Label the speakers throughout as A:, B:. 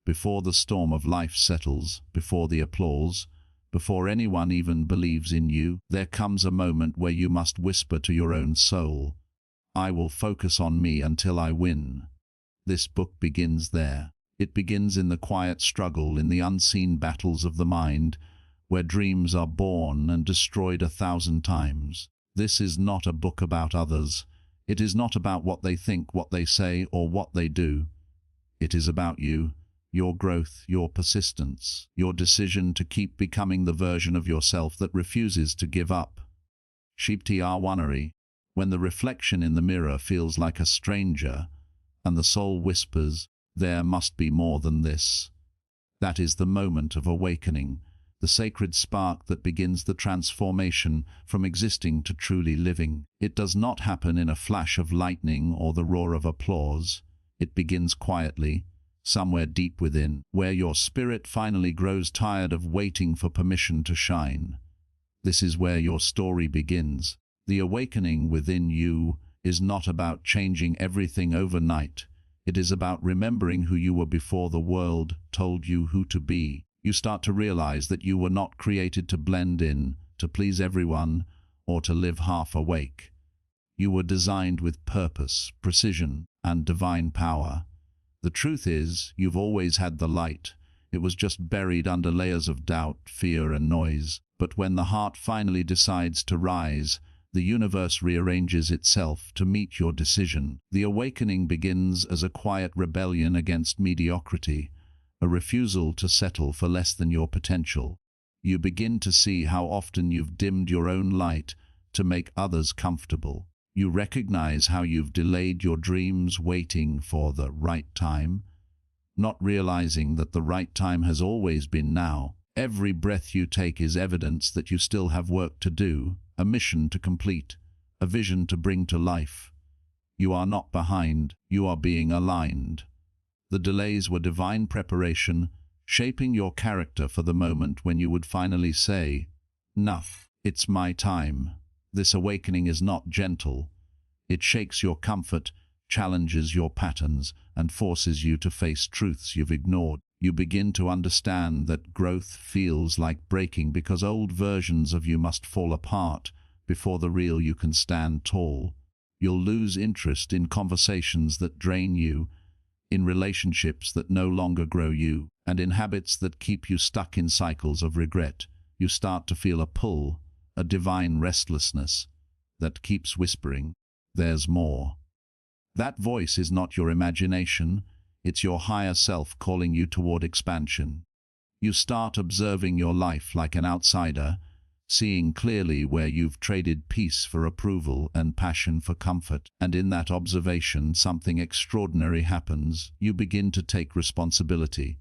A: before the storm of life settles, before the applause, before anyone even believes in you, there comes a moment where you must whisper to your own soul, "I will focus on me until I win." This book begins there. It begins in the quiet struggle, in the unseen battles of the mind, where dreams are born and destroyed 1,000 times. This is not a book about others. It is not about what they think, what they say, or what they do. It is about you, your growth, your persistence, your decision to keep becoming the version of yourself that refuses to give up. Shipti Arwanari, when the reflection in the mirror feels like a stranger, and the soul whispers, "There must be more than this." That is the moment of awakening, the sacred spark that begins the transformation from existing to truly living. It does not happen in a flash of lightning or the roar of applause. It begins quietly, somewhere deep within, where your spirit finally grows tired of waiting for permission to shine. This is where your story begins. The awakening within you is not about changing everything overnight. It is about remembering who you were before the world told you who to be. You start to realize that you were not created to blend in, to please everyone, or to live half awake. You were designed with purpose, precision, and divine power. The truth is, you've always had the light. It was just buried under layers of doubt, fear, and noise. But when the heart finally decides to rise, the universe rearranges itself to meet your decision. The awakening begins as a quiet rebellion against mediocrity, a refusal to settle for less than your potential. You begin to see how often you've dimmed your own light to make others comfortable. You recognize how you've delayed your dreams waiting for the right time, not realizing that the right time has always been now. Every breath you take is evidence that you still have work to do, a mission to complete, a vision to bring to life. You are not behind, you are being aligned. The delays were divine preparation, shaping your character for the moment when you would finally say, "Enough, it's my time." This awakening is not gentle. It shakes your comfort, challenges your patterns, and forces you to face truths you've ignored. You begin to understand that growth feels like breaking because old versions of you must fall apart before the real you can stand tall. You'll lose interest in conversations that drain you, in relationships that no longer grow you, and in habits that keep you stuck in cycles of regret. You start to feel a pull, a divine restlessness that keeps whispering, "There's more." That voice is not your imagination, it's your higher self calling you toward expansion. You start observing your life like an outsider, seeing clearly where you've traded peace for approval and passion for comfort. And in that observation, something extraordinary happens. You begin to take responsibility.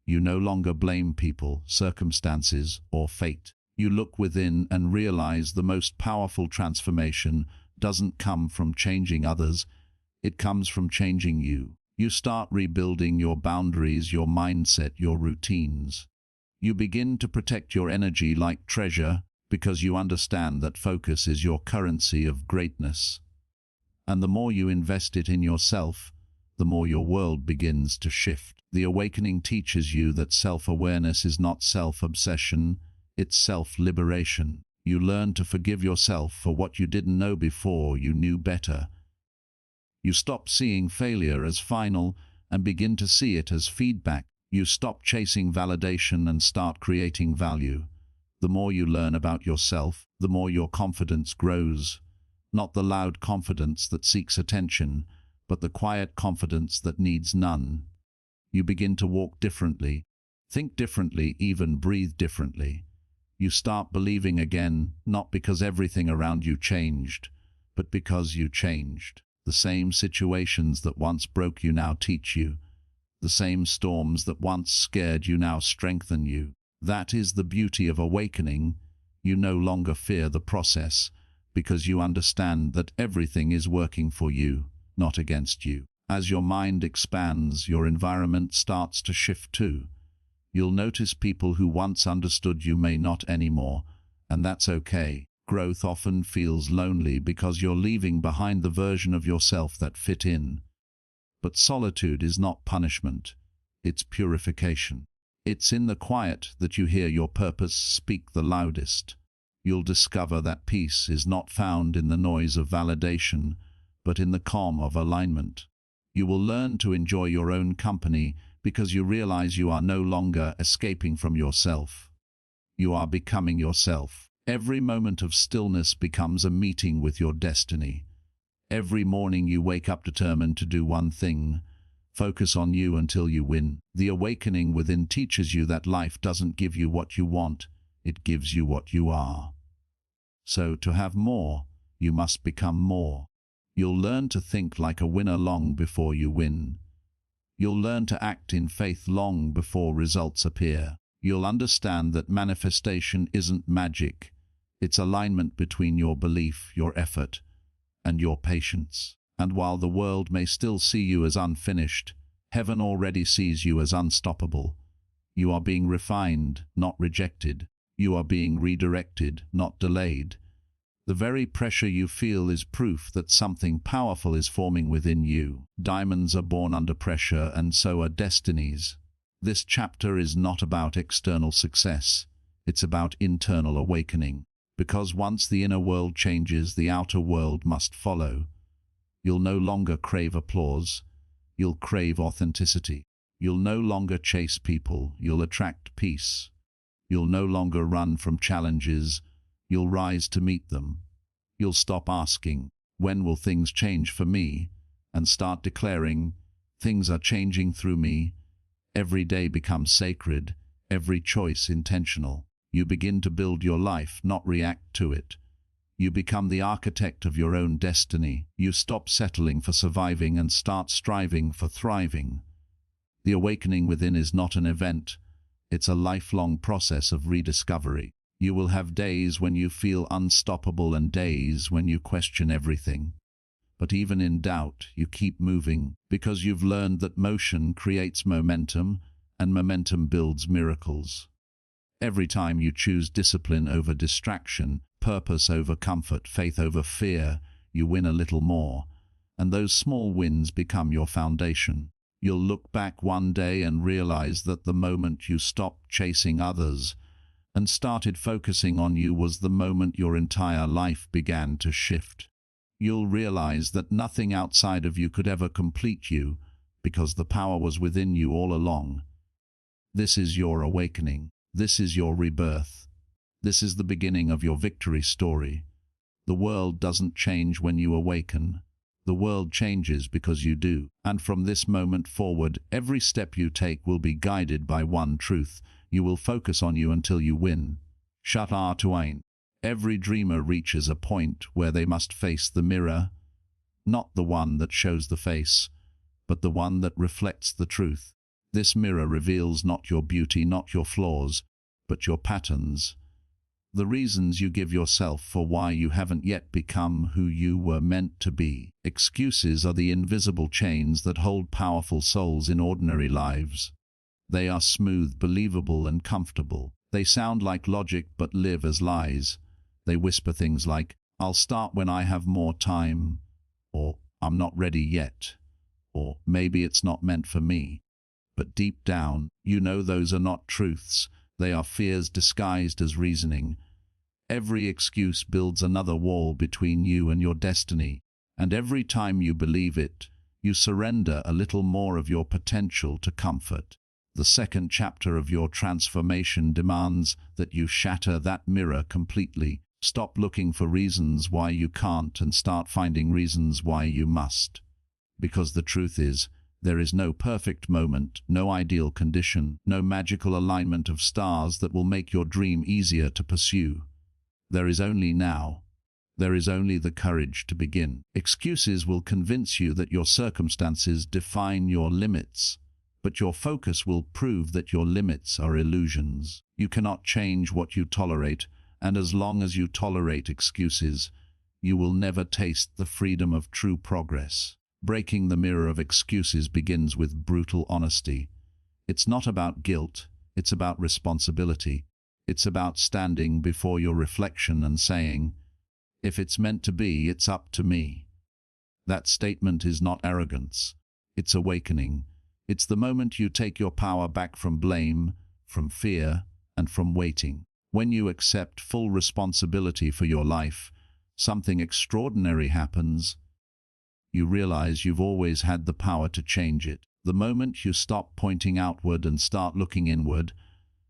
A: You no longer blame people, circumstances, or fate. You look within and realize the most powerful transformation doesn't come from changing others, it comes from changing you. You start rebuilding your boundaries, your mindset, your routines. You begin to protect your energy like treasure because you understand that focus is your currency of greatness. And the more you invest it in yourself, the more your world begins to shift. The awakening teaches you that self-awareness is not self-obsession, it's self-liberation. You learn to forgive yourself for what you didn't know before you knew better. You stop seeing failure as final and begin to see it as feedback. You stop chasing validation and start creating value. The more you learn about yourself, the more your confidence grows. Not the loud confidence that seeks attention, but the quiet confidence that needs none. You begin to walk differently, think differently, even breathe differently. You start believing again, not because everything around you changed, but because you changed. The same situations that once broke you now teach you. The same storms that once scared you now strengthen you. That is the beauty of awakening. You no longer fear the process, because you understand that everything is working for you, not against you. As your mind expands, your environment starts to shift too. You'll notice people who once understood you may not anymore, and that's okay. Growth often feels lonely because you're leaving behind the version of yourself that fit in. But solitude is not punishment. it's purification. It's in the quiet that you hear your purpose speak the loudest. You'll discover that peace is not found in the noise of validation, but in the calm of alignment. You will learn to enjoy your own company because you realize you are no longer escaping from yourself. You are becoming yourself. Every moment of stillness becomes a meeting with your destiny. Every morning you wake up determined to do one thing. Focus on you until you win. The awakening within teaches you that life doesn't give you what you want, it gives you what you are. So to have more, you must become more. You'll learn to think like a winner long before you win. You'll learn to act in faith long before results appear. You'll understand that manifestation isn't magic. It's alignment between your belief, your effort, and your patience. And while the world may still see you as unfinished, heaven already sees you as unstoppable. You are being refined, not rejected. You are being redirected, not delayed. The very pressure you feel is proof that something powerful is forming within you. Diamonds are born under pressure, and so are destinies. This chapter is not about external success. It's about internal awakening. Because once the inner world changes, the outer world must follow. You'll no longer crave applause. You'll crave authenticity. You'll no longer chase people. You'll attract peace. You'll no longer run from challenges. You'll rise to meet them. You'll stop asking, when will things change for me? And start declaring, things are changing through me. Every day becomes sacred, every choice intentional. You begin to build your life, not react to it. You become the architect of your own destiny. You stop settling for surviving and start striving for thriving. The awakening within is not an event. It's a lifelong process of rediscovery. You will have days when you feel unstoppable and days when you question everything. But even in doubt, you keep moving because you've learned that motion creates momentum and momentum builds miracles. Every time you choose discipline over distraction, purpose over comfort, faith over fear, you win a little more, and those small wins become your foundation. You'll look back one day and realize that the moment you stopped chasing others and started focusing on you was the moment your entire life began to shift. You'll realize that nothing outside of you could ever complete you because the power was within you all along. This is your awakening. This is your rebirth. This is the beginning of your victory story. The world doesn't change when you awaken. The world changes because you do. And from this moment forward, every step you take will be guided by one truth. You will focus on you until you win. Shut R to Ain. Every dreamer reaches a point where they must face the mirror, not the one that shows the face, but the one that reflects the truth. This mirror reveals not your beauty, not your flaws, but your patterns. The reasons you give yourself for why you haven't yet become who you were meant to be. Excuses are the invisible chains that hold powerful souls in ordinary lives. They are smooth, believable, and comfortable. They sound like logic but live as lies. They whisper things like, I'll start when I have more time, or I'm not ready yet, or maybe it's not meant for me. But deep down, you know those are not truths. They are fears disguised as reasoning. Every excuse builds another wall between you and your destiny, and every time you believe it, you surrender a little more of your potential to comfort. The second chapter of your transformation demands that you shatter that mirror completely. Stop looking for reasons why you can't and start finding reasons why you must. Because the truth is, there is no perfect moment, no ideal condition, no magical alignment of stars that will make your dream easier to pursue. There is only now. There is only the courage to begin. Excuses will convince you that your circumstances define your limits, but your focus will prove that your limits are illusions. You cannot change what you tolerate, and as long as you tolerate excuses, you will never taste the freedom of true progress. Breaking the mirror of excuses begins with brutal honesty. It's not about guilt, it's about responsibility. It's about standing before your reflection and saying, if it's meant to be, it's up to me. That statement is not arrogance, it's awakening. It's the moment you take your power back from blame, from fear, and from waiting. When you accept full responsibility for your life, something extraordinary happens. You realize you've always had the power to change it. The moment you stop pointing outward and start looking inward,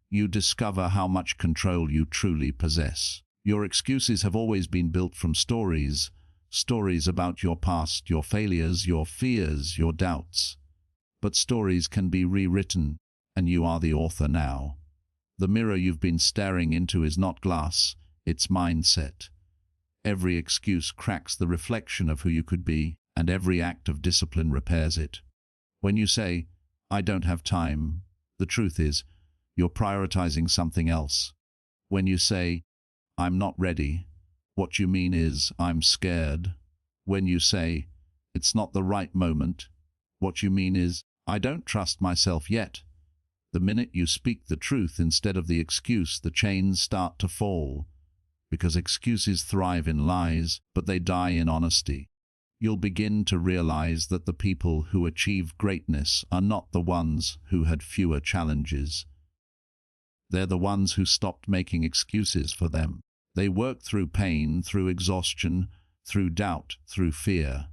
A: you discover how much control you truly possess. Your excuses have always been built from stories about your past, your failures, your fears, your doubts. But stories can be rewritten, and you are the author now. The mirror you've been staring into is not glass, it's mindset. Every excuse cracks the reflection of who you could be, and every act of discipline repairs it. When you say, "I don't have time," the truth is, you're prioritizing something else. When you say, "I'm not ready," what you mean is, "I'm scared." When you say, "It's not the right moment," what you mean is, "I don't trust myself yet." The minute you speak the truth instead of the excuse, the chains start to fall. Because excuses thrive in lies, but they die in honesty. You'll begin to realize that the people who achieve greatness are not the ones who had fewer challenges. They're the ones who stopped making excuses for them. They worked through pain, through exhaustion, through doubt, through fear.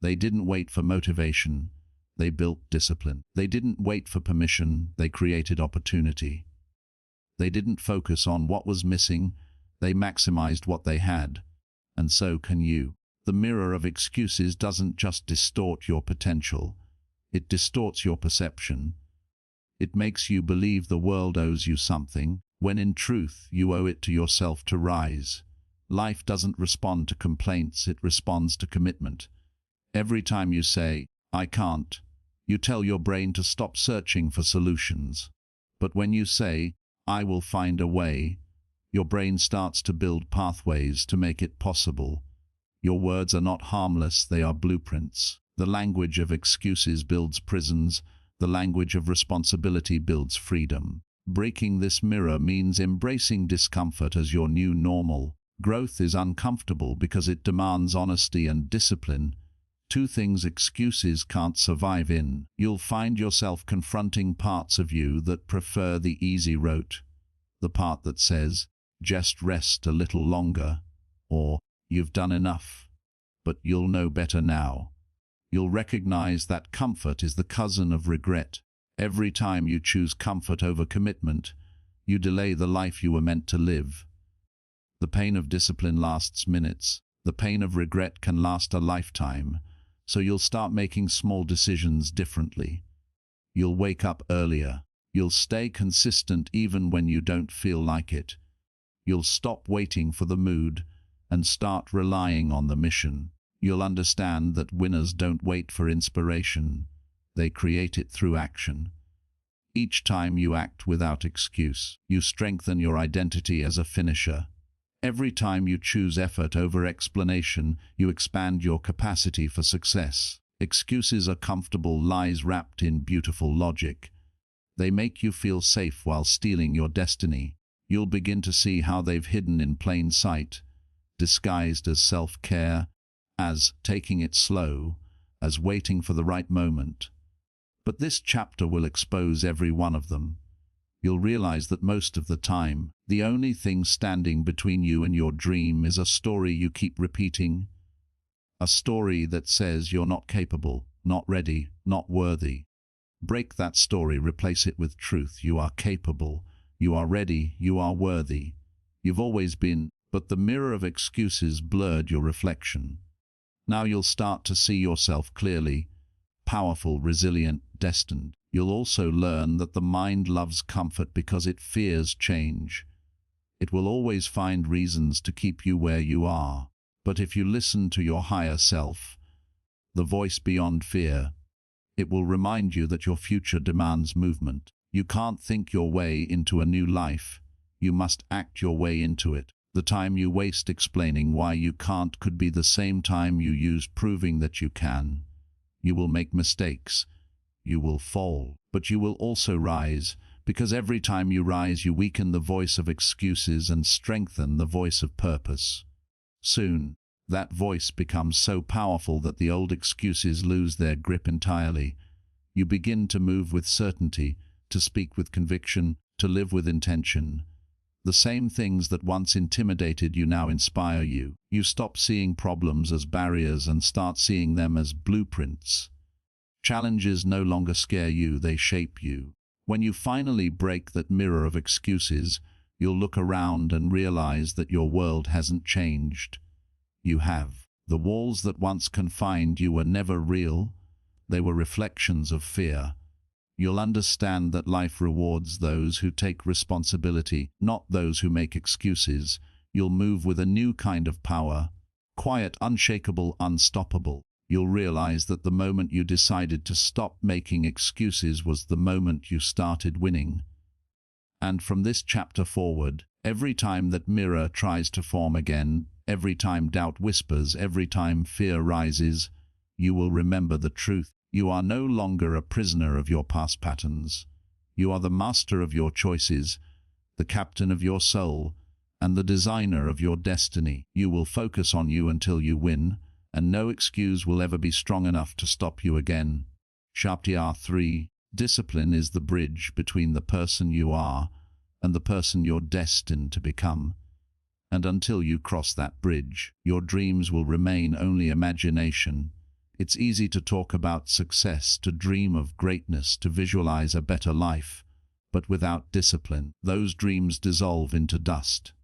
A: They didn't wait for motivation. They built discipline. They didn't wait for permission. They created opportunity. They didn't focus on what was missing. They maximized what they had. And so can you. The mirror of excuses doesn't just distort your potential. It distorts your perception. It makes you believe the world owes you something, when in truth you owe it to yourself to rise. Life doesn't respond to complaints, it responds to commitment. Every time you say, "I can't," you tell your brain to stop searching for solutions. But when you say, "I will find a way," your brain starts to build pathways to make it possible. Your words are not harmless, they are blueprints. The language of excuses builds prisons. The language of responsibility builds freedom. Breaking this mirror means embracing discomfort as your new normal. Growth is uncomfortable because it demands honesty and discipline. Two things excuses can't survive in. You'll find yourself confronting parts of you that prefer the easy route. The part that says, "Just rest a little longer," or "You've done enough." But you'll know better now. You'll recognize that comfort is the cousin of regret. Every time you choose comfort over commitment, you delay the life you were meant to live. The pain of discipline lasts minutes. The pain of regret can last a lifetime. So you'll start making small decisions differently. You'll wake up earlier. You'll stay consistent even when you don't feel like it. You'll stop waiting for the mood and start relying on the mission. You'll understand that winners don't wait for inspiration. They create it through action. Each time you act without excuse, you strengthen your identity as a finisher. Every time you choose effort over explanation, you expand your capacity for success. Excuses are comfortable lies wrapped in beautiful logic. They make you feel safe while stealing your destiny. You'll begin to see how they've hidden in plain sight, disguised as self-care, as taking it slow, as waiting for the right moment. But this chapter will expose every one of them. You'll realize that most of the time, the only thing standing between you and your dream is a story you keep repeating. A story that says you're not capable, not ready, not worthy. Break that story, replace it with truth. You are capable, you are ready, you are worthy. You've always been, but the mirror of excuses blurred your reflection. Now you'll start to see yourself clearly, powerful, resilient, destined. You'll also learn that the mind loves comfort because it fears change. It will always find reasons to keep you where you are. But if you listen to your higher self, the voice beyond fear, it will remind you that your future demands movement. You can't think your way into a new life. You must act your way into it. The time you waste explaining why you can't could be the same time you use proving that you can. You will make mistakes. You will fall, but you will also rise, because every time you rise you weaken the voice of excuses and strengthen the voice of purpose. Soon, that voice becomes so powerful that the old excuses lose their grip entirely. You begin to move with certainty, to speak with conviction, to live with intention. The same things that once intimidated you now inspire you. You stop seeing problems as barriers and start seeing them as blueprints. Challenges no longer scare you, they shape you. When you finally break that mirror of excuses, you'll look around and realize that your world hasn't changed. You have. The walls that once confined you were never real. They were reflections of fear. You'll understand that life rewards those who take responsibility, not those who make excuses. You'll move with a new kind of power, quiet, unshakable, unstoppable. You'll realize that the moment you decided to stop making excuses was the moment you started winning. And from this chapter forward, every time that mirror tries to form again, every time doubt whispers, every time fear rises, you will remember the truth. You are no longer a prisoner of your past patterns. You are the master of your choices, the captain of your soul, and the designer of your destiny. You will focus on you until you win, and no excuse will ever be strong enough to stop you again. Chapter 3. Discipline is the bridge between the person you are and the person you're destined to become. And until you cross that bridge, your dreams will remain only imagination. It's easy to talk about success, to dream of greatness, to visualize a better life, but without discipline, those dreams dissolve into dust.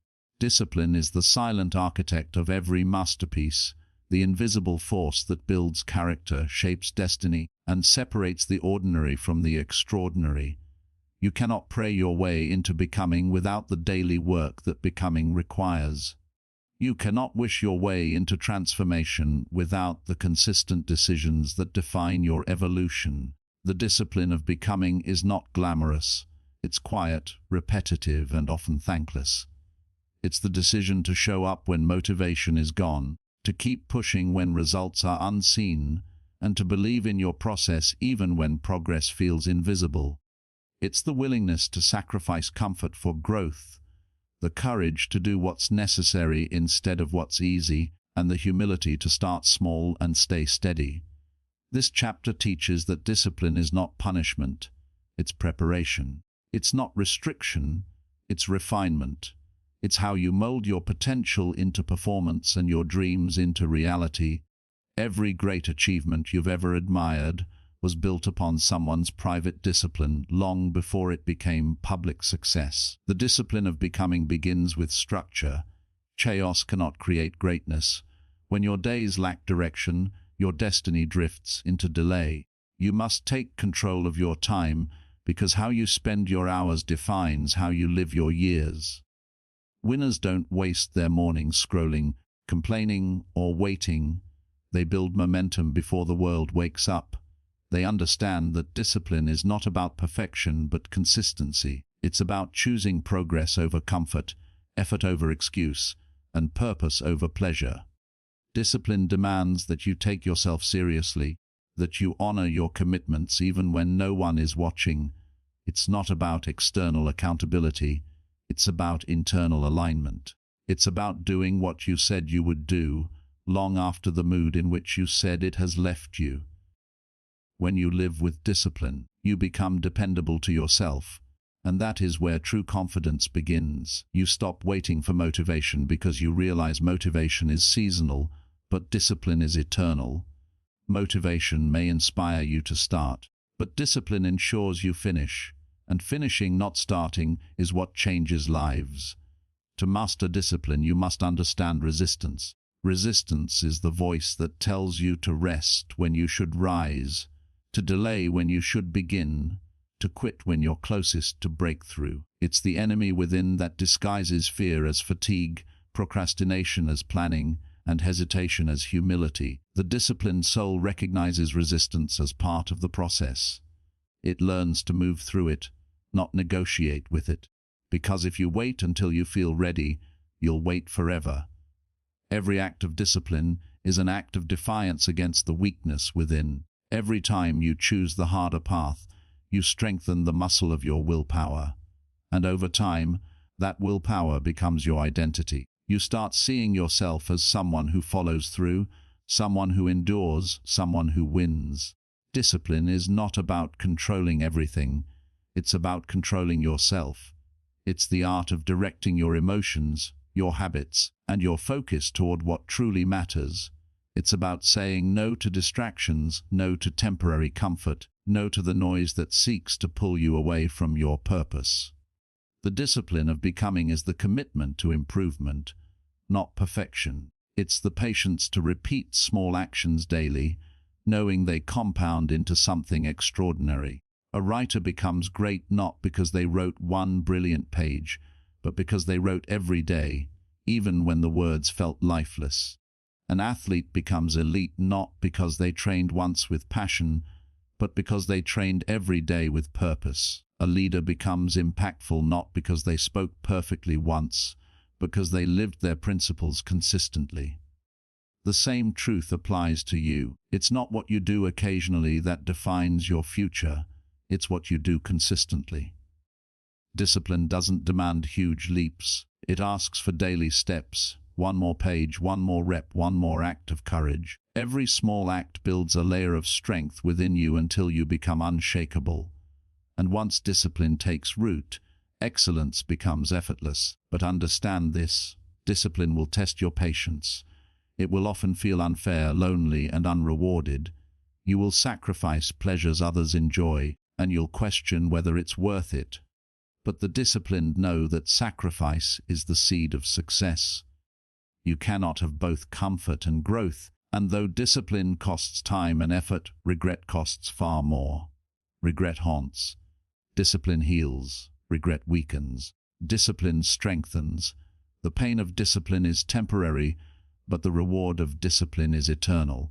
A: Discipline is the silent architect of every masterpiece, the invisible force that builds character, shapes destiny, and separates the ordinary from the extraordinary. You cannot pray your way into becoming without the daily work that becoming requires. You cannot wish your way into transformation without the consistent decisions that define your evolution. The discipline of becoming is not glamorous. It's quiet, repetitive, and often thankless. It's the decision to show up when motivation is gone, to keep pushing when results are unseen, and to believe in your process even when progress feels invisible. It's the willingness to sacrifice comfort for growth, the courage to do what's necessary instead of what's easy, and the humility to start small and stay steady. This chapter teaches that discipline is not punishment, it's preparation. It's not restriction, it's refinement. It's how you mold your potential into performance and your dreams into reality. Every great achievement you've ever admired was built upon someone's private discipline long before it became public success. The discipline of becoming begins with structure. Chaos cannot create greatness. When your days lack direction, your destiny drifts into delay. You must take control of your time, because how you spend your hours defines how you live your years. Winners don't waste their mornings scrolling, complaining, or waiting. They build momentum before the world wakes up. They understand that discipline is not about perfection but consistency. It's about choosing progress over comfort, effort over excuse, and purpose over pleasure. Discipline demands that you take yourself seriously, that you honor your commitments even when no one is watching. It's not about external accountability, it's about internal alignment. It's about doing what you said you would do, long after the mood in which you said it has left you. When you live with discipline, you become dependable to yourself, and that is where true confidence begins. You stop waiting for motivation because you realize motivation is seasonal, but discipline is eternal. Motivation may inspire you to start, but discipline ensures you finish, and finishing, not starting, is what changes lives. To master discipline, you must understand resistance. Resistance is the voice that tells you to rest when you should rise, to delay when you should begin, to quit when you're closest to breakthrough. It's the enemy within that disguises fear as fatigue, procrastination as planning, and hesitation as humility. The disciplined soul recognizes resistance as part of the process. It learns to move through it, not negotiate with it. Because if you wait until you feel ready, you'll wait forever. Every act of discipline is an act of defiance against the weakness within. Every time you choose the harder path, you strengthen the muscle of your willpower. And over time, that willpower becomes your identity. You start seeing yourself as someone who follows through, someone who endures, someone who wins. discipline is not about controlling everything, it's about controlling yourself. It's the art of directing your emotions, your habits, and your focus toward what truly matters. It's about saying no to distractions, no to temporary comfort, no to the noise that seeks to pull you away from your purpose. The discipline of becoming is the commitment to improvement, not perfection. It's the patience to repeat small actions daily, knowing they compound into something extraordinary. A writer becomes great not because they wrote one brilliant page, but because they wrote every day, even when the words felt lifeless. An athlete becomes elite not because they trained once with passion, but because they trained every day with purpose. A leader becomes impactful not because they spoke perfectly once, but because they lived their principles consistently. The same truth applies to you. It's not what you do occasionally that defines your future, it's what you do consistently. Discipline doesn't demand huge leaps. It asks for daily steps. One more page, one more rep, one more act of courage. Every small act builds a layer of strength within you until you become unshakable. And once discipline takes root, excellence becomes effortless. But understand this, discipline will test your patience. It will often feel unfair, lonely, and unrewarded. You will sacrifice pleasures others enjoy, and you'll question whether it's worth it. But the disciplined know that sacrifice is the seed of success. You cannot have both comfort and growth, and though discipline costs time and effort, regret costs far more. Regret haunts. Discipline heals. Regret weakens. Discipline strengthens. The pain of discipline is temporary, but the reward of discipline is eternal.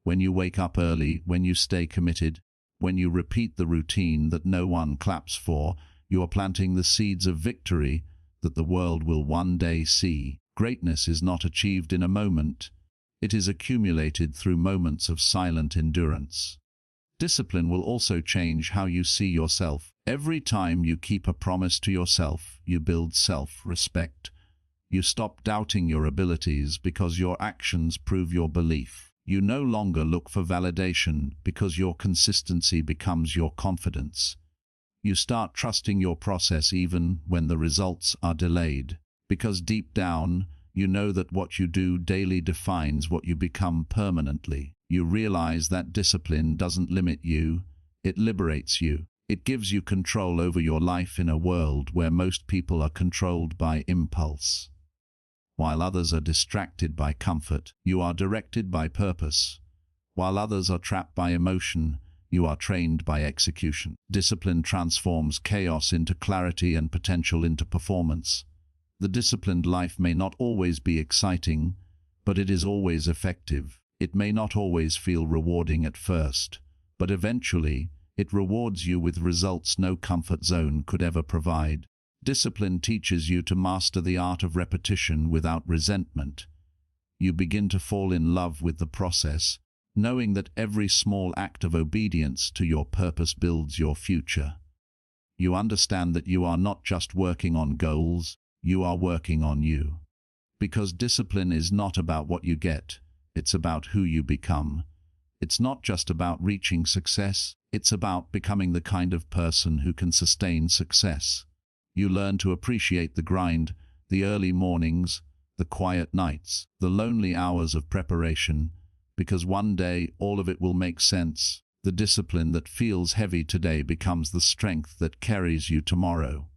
A: When you wake up early, when you stay committed, when you repeat the routine that no one claps for, you are planting the seeds of victory that the world will one day see. Greatness is not achieved in a moment. It is accumulated through moments of silent endurance. Discipline will also change how you see yourself. Every time you keep a promise to yourself, you build self-respect. You stop doubting your abilities because your actions prove your belief. You no longer look for validation because your consistency becomes your confidence. You start trusting your process even when the results are delayed. Because deep down, you know that what you do daily defines what you become permanently. You realize that discipline doesn't limit you, it liberates you. It gives you control over your life in a world where most people are controlled by impulse. While others are distracted by comfort, you are directed by purpose. While others are trapped by emotion, you are trained by execution. Discipline transforms chaos into clarity and potential into performance. The disciplined life may not always be exciting, but it is always effective. It may not always feel rewarding at first, but eventually it rewards you with results no comfort zone could ever provide. Discipline teaches you to master the art of repetition without resentment. You begin to fall in love with the process, knowing that every small act of obedience to your purpose builds your future. You understand that you are not just working on goals, you are working on you. Because discipline is not about what you get, it's about who you become. It's not just about reaching success, it's about becoming the kind of person who can sustain success. You learn to appreciate the grind, the early mornings, the quiet nights, the lonely hours of preparation, because one day all of it will make sense. The discipline that feels heavy today becomes the strength that carries you tomorrow.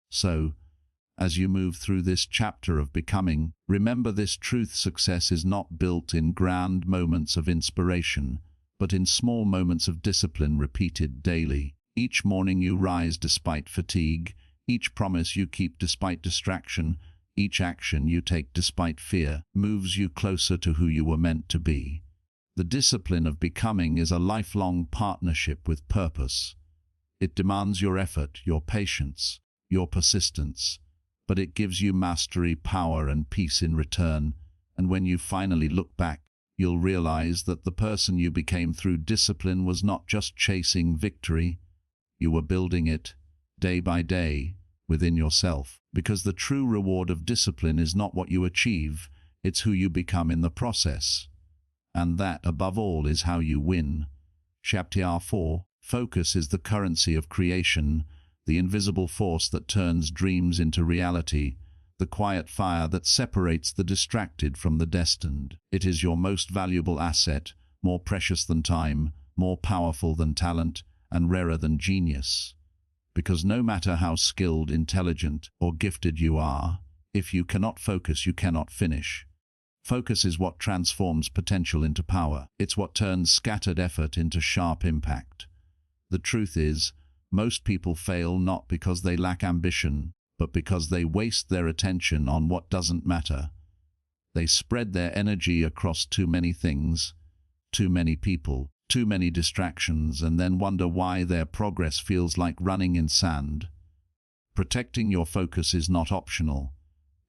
A: So, as you move through this chapter of becoming, remember this truth: success is not built in grand moments of inspiration, but in small moments of discipline repeated daily. Each morning you rise despite fatigue, each promise you keep despite distraction, each action you take despite fear, moves you closer to who you were meant to be. The discipline of becoming is a lifelong partnership with purpose. It demands your effort, your patience, your persistence, but it gives you mastery, power, and peace in return. And when you finally look back, you'll realize that the person you became through discipline was not just chasing victory, you were building it, day by day, within yourself. Because the true reward of discipline is not what you achieve, it's who you become in the process. And that, above all, is how you win. Chapter 4. Focus is the currency of creation, the invisible force that turns dreams into reality, the quiet fire that separates the distracted from the destined. It is your most valuable asset, more precious than time, more powerful than talent, and rarer than genius. Because no matter how skilled, intelligent, or gifted you are, if you cannot focus, you cannot finish. Focus is what transforms potential into power. It's what turns scattered effort into sharp impact. The truth is, most people fail not because they lack ambition, but because they waste their attention on what doesn't matter. They spread their energy across too many things, too many people, too many distractions, and then wonder why their progress feels like running in sand. Protecting your focus is not optional.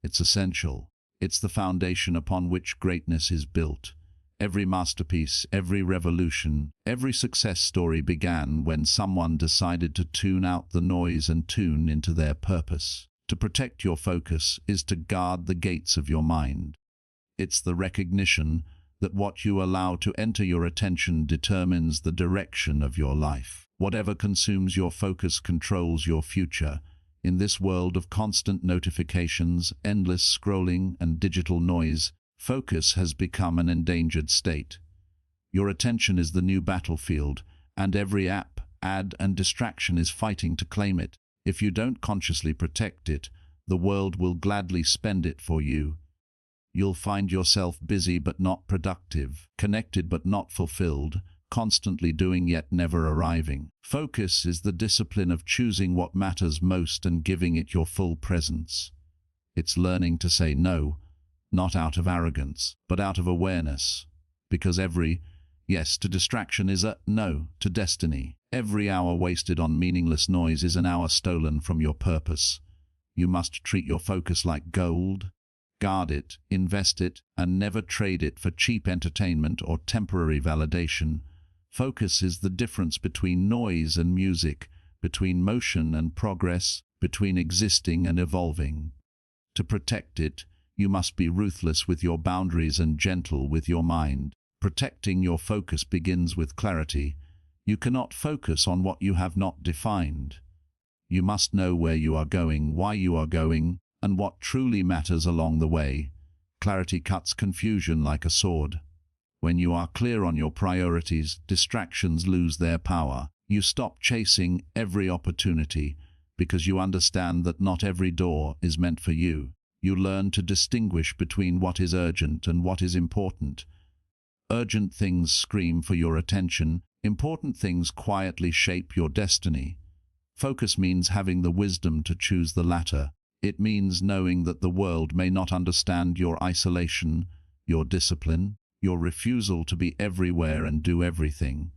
A: It's essential. It's the foundation upon which greatness is built. Every masterpiece, every revolution, every success story began when someone decided to tune out the noise and tune into their purpose. To protect your focus is to guard the gates of your mind. It's the recognition that what you allow to enter your attention determines the direction of your life. Whatever consumes your focus controls your future. In this world of constant notifications, endless scrolling, and digital noise, focus has become an endangered state. Your attention is the new battlefield, and every app, ad, and distraction is fighting to claim it. If you don't consciously protect it, the world will gladly spend it for you. You'll find yourself busy but not productive, connected but not fulfilled, constantly doing yet never arriving. Focus is the discipline of choosing what matters most and giving it your full presence. It's learning to say no, not out of arrogance, but out of awareness. Because every yes to distraction is a no to destiny. Every hour wasted on meaningless noise is an hour stolen from your purpose. You must treat your focus like gold. Guard it, invest it, and never trade it for cheap entertainment or temporary validation. Focus is the difference between noise and music, between motion and progress, between existing and evolving. To protect it, you must be ruthless with your boundaries and gentle with your mind. Protecting your focus begins with clarity. You cannot focus on what you have not defined. You must know where you are going, why you are going, and what truly matters along the way. Clarity cuts confusion like a sword. When you are clear on your priorities, distractions lose their power. You stop chasing every opportunity because you understand that not every door is meant for you. You learn to distinguish between what is urgent and what is important. Urgent things scream for your attention. Important things quietly shape your destiny. Focus means having the wisdom to choose the latter. It means knowing that the world may not understand your isolation, your discipline, your refusal to be everywhere and do everything.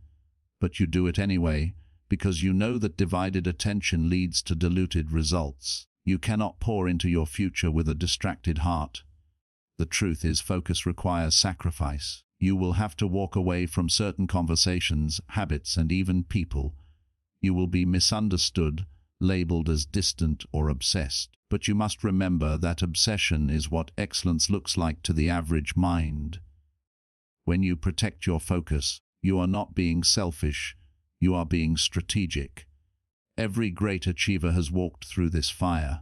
A: But you do it anyway, because you know that divided attention leads to diluted results. You cannot pour into your future with a distracted heart. The truth is, focus requires sacrifice. You will have to walk away from certain conversations, habits, and even people. You will be misunderstood, labeled as distant or obsessed. But you must remember that obsession is what excellence looks like to the average mind. When you protect your focus, you are not being selfish, you are being strategic. Every great achiever has walked through this fire.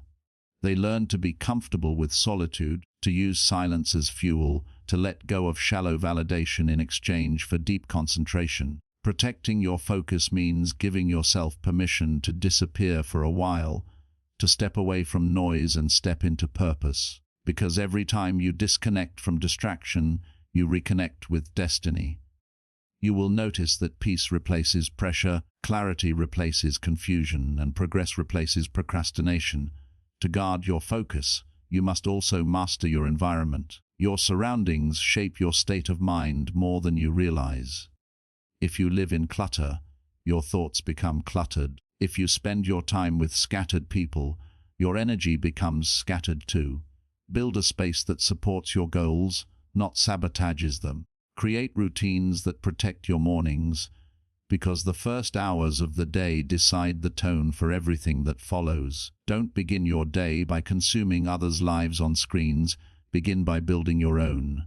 A: They learned to be comfortable with solitude, to use silence as fuel, to let go of shallow validation in exchange for deep concentration. Protecting your focus means giving yourself permission to disappear for a while, to step away from noise and step into purpose. Because every time you disconnect from distraction, you reconnect with destiny. You will notice that peace replaces pressure, clarity replaces confusion, and progress replaces procrastination. To guard your focus, you must also master your environment. Your surroundings shape your state of mind more than you realize. If you live in clutter, your thoughts become cluttered. If you spend your time with scattered people, your energy becomes scattered too. Build a space that supports your goals, not sabotages them. Create routines that protect your mornings, because the first hours of the day decide the tone for everything that follows. Don't begin your day by consuming others' lives on screens. Begin by building your own.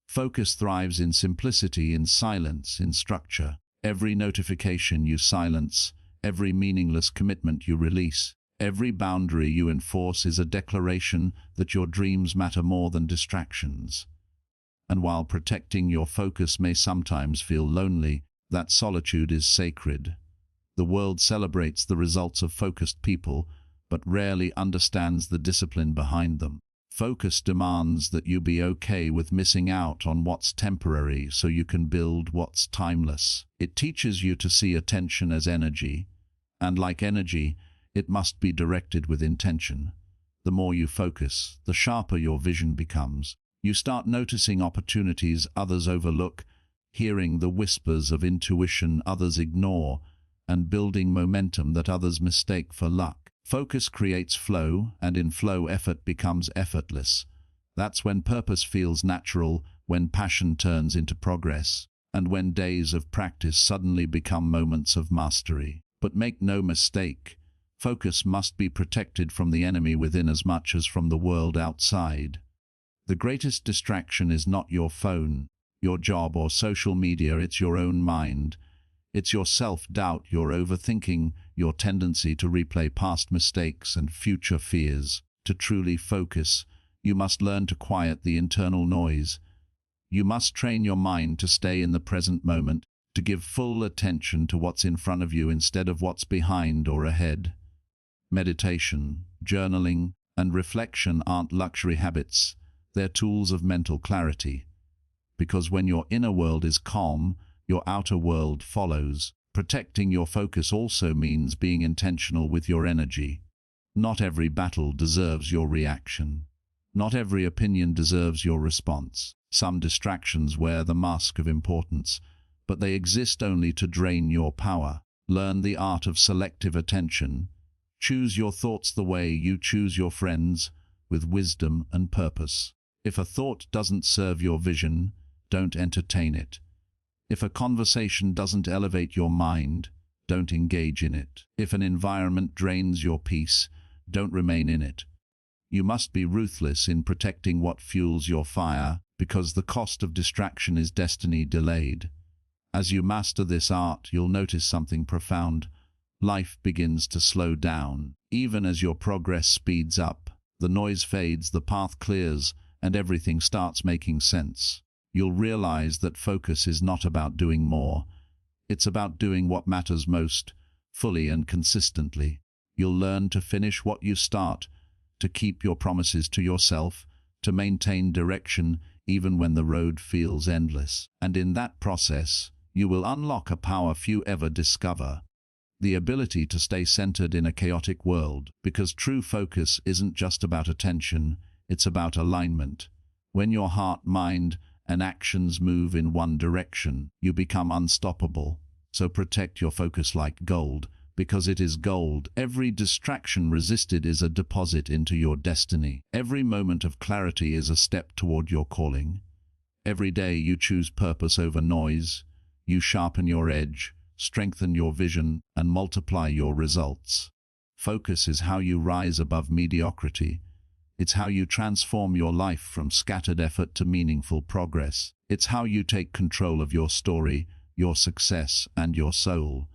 A: Focus thrives in simplicity, in silence, in structure. Every notification you silence, every meaningless commitment you release, every boundary you enforce is a declaration that your dreams matter more than distractions. And while protecting your focus may sometimes feel lonely, that solitude is sacred. The world celebrates the results of focused people, but rarely understands the discipline behind them. Focus demands that you be okay with missing out on what's temporary so you can build what's timeless. It teaches you to see attention as energy, and like energy, it must be directed with intention. The more you focus, the sharper your vision becomes. You start noticing opportunities others overlook, hearing the whispers of intuition others ignore, and building momentum that others mistake for luck. Focus creates flow, and in flow effort becomes effortless. That's when purpose feels natural, when passion turns into progress, and when days of practice suddenly become moments of mastery. But make no mistake, focus must be protected from the enemy within as much as from the world outside. The greatest distraction is not your phone, your job or social media, it's your own mind. It's your self-doubt, your overthinking, your tendency to replay past mistakes and future fears. To truly focus, you must learn to quiet the internal noise. You must train your mind to stay in the present moment, to give full attention to what's in front of you instead of what's behind or ahead. Meditation, journaling, and reflection aren't luxury habits. They're tools of mental clarity. Because when your inner world is calm, your outer world follows. Protecting your focus also means being intentional with your energy. Not every battle deserves your reaction. Not every opinion deserves your response. Some distractions wear the mask of importance, but they exist only to drain your power. Learn the art of selective attention. Choose your thoughts the way you choose your friends, with wisdom and purpose. If a thought doesn't serve your vision, don't entertain it. If a conversation doesn't elevate your mind, don't engage in it. If an environment drains your peace, don't remain in it. You must be ruthless in protecting what fuels your fire, because the cost of distraction is destiny delayed. As you master this art, you'll notice something profound. Life begins to slow down. Even as your progress speeds up, the noise fades, the path clears, and everything starts making sense. You'll realize that focus is not about doing more. It's about doing what matters most, fully and consistently. You'll learn to finish what you start, to keep your promises to yourself, to maintain direction even when the road feels endless. And in that process, you will unlock a power few ever discover. The ability to stay centered in a chaotic world, because true focus isn't just about attention, it's about alignment. When your heart, mind, and actions move in one direction, you become unstoppable. So protect your focus like gold, because it is gold. Every distraction resisted is a deposit into your destiny. Every moment of clarity is a step toward your calling. Every day you choose purpose over noise. You sharpen your edge, strengthen your vision, and multiply your results. Focus is how you rise above mediocrity. It's how you transform your life from scattered effort to meaningful progress. It's how you take control of your story, your success, and your soul.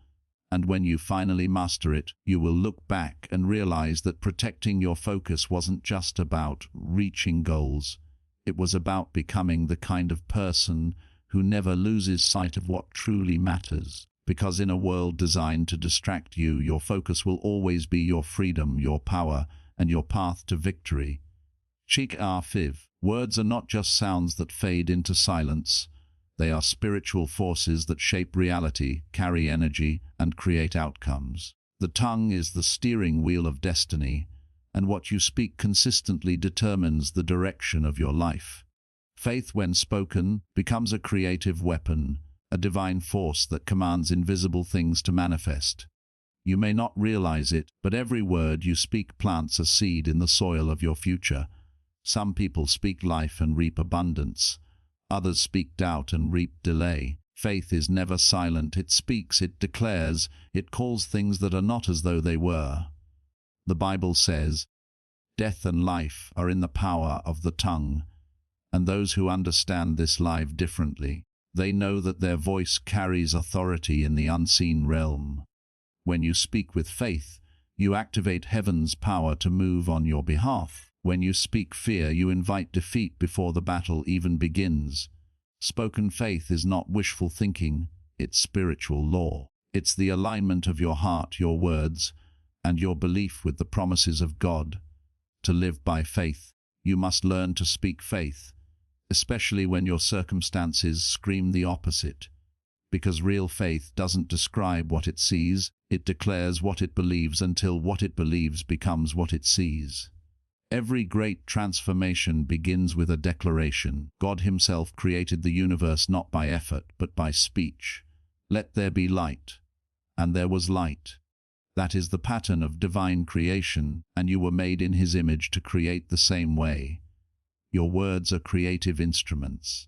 A: And when you finally master it, you will look back and realize that protecting your focus wasn't just about reaching goals. It was about becoming the kind of person who never loses sight of what truly matters. Because in a world designed to distract you, your focus will always be your freedom, your power, and your path to victory. Cheek ar fiv. Words are not just sounds that fade into silence. They are spiritual forces that shape reality, carry energy, and create outcomes. The tongue is the steering wheel of destiny, and what you speak consistently determines the direction of your life. Faith, when spoken, becomes a creative weapon, a divine force that commands invisible things to manifest. You may not realize it, but every word you speak plants a seed in the soil of your future. Some people speak life and reap abundance. Others speak doubt and reap delay. Faith is never silent. It speaks, it declares, it calls things that are not as though they were. The Bible says, "Death and life are in the power of the tongue," and those who understand this live differently. They know that their voice carries authority in the unseen realm. When you speak with faith, you activate heaven's power to move on your behalf. When you speak fear, you invite defeat before the battle even begins. Spoken faith is not wishful thinking, it's spiritual law. It's the alignment of your heart, your words, and your belief with the promises of God. To live by faith, you must learn to speak faith, especially when your circumstances scream the opposite. Because real faith doesn't describe what it sees, it declares what it believes until what it believes becomes what it sees. Every great transformation begins with a declaration. God Himself created the universe not by effort, but by speech. Let there be light. And there was light. That is the pattern of divine creation, and you were made in His image to create the same way. Your words are creative instruments.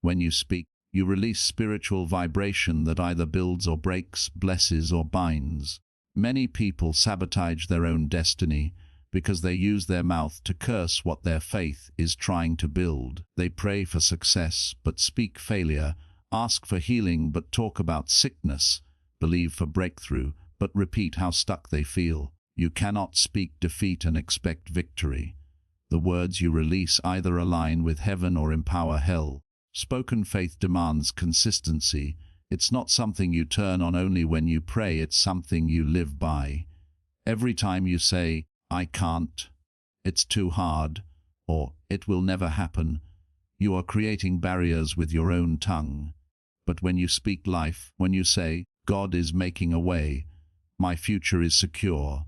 A: When you speak, you release spiritual vibration that either builds or breaks, blesses or binds. Many people sabotage their own destiny because they use their mouth to curse what their faith is trying to build. They pray for success but speak failure, ask for healing but talk about sickness, believe for breakthrough but repeat how stuck they feel. You cannot speak defeat and expect victory. The words you release either align with heaven or empower hell. Spoken faith demands consistency. It's not something you turn on only when you pray, it's something you live by. Every time you say, "I can't," "It's too hard," or "It will never happen," you are creating barriers with your own tongue. But when you speak life, when you say, "God is making a way," "My future is secure,"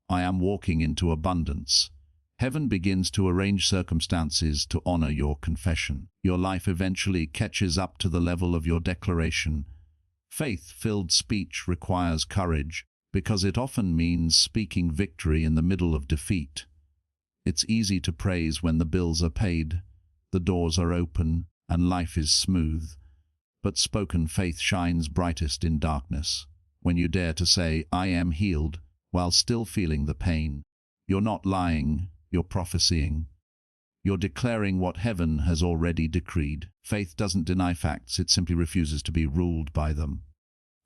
A: "I am walking into abundance," heaven begins to arrange circumstances to honor your confession. Your life eventually catches up to the level of your declaration. Faith-filled speech requires courage, because it often means speaking victory in the middle of defeat. It's easy to praise when the bills are paid, the doors are open, and life is smooth. But spoken faith shines brightest in darkness. When you dare to say, "I am healed," while still feeling the pain, you're not lying, you're prophesying. You're declaring what heaven has already decreed. Faith doesn't deny facts, it simply refuses to be ruled by them.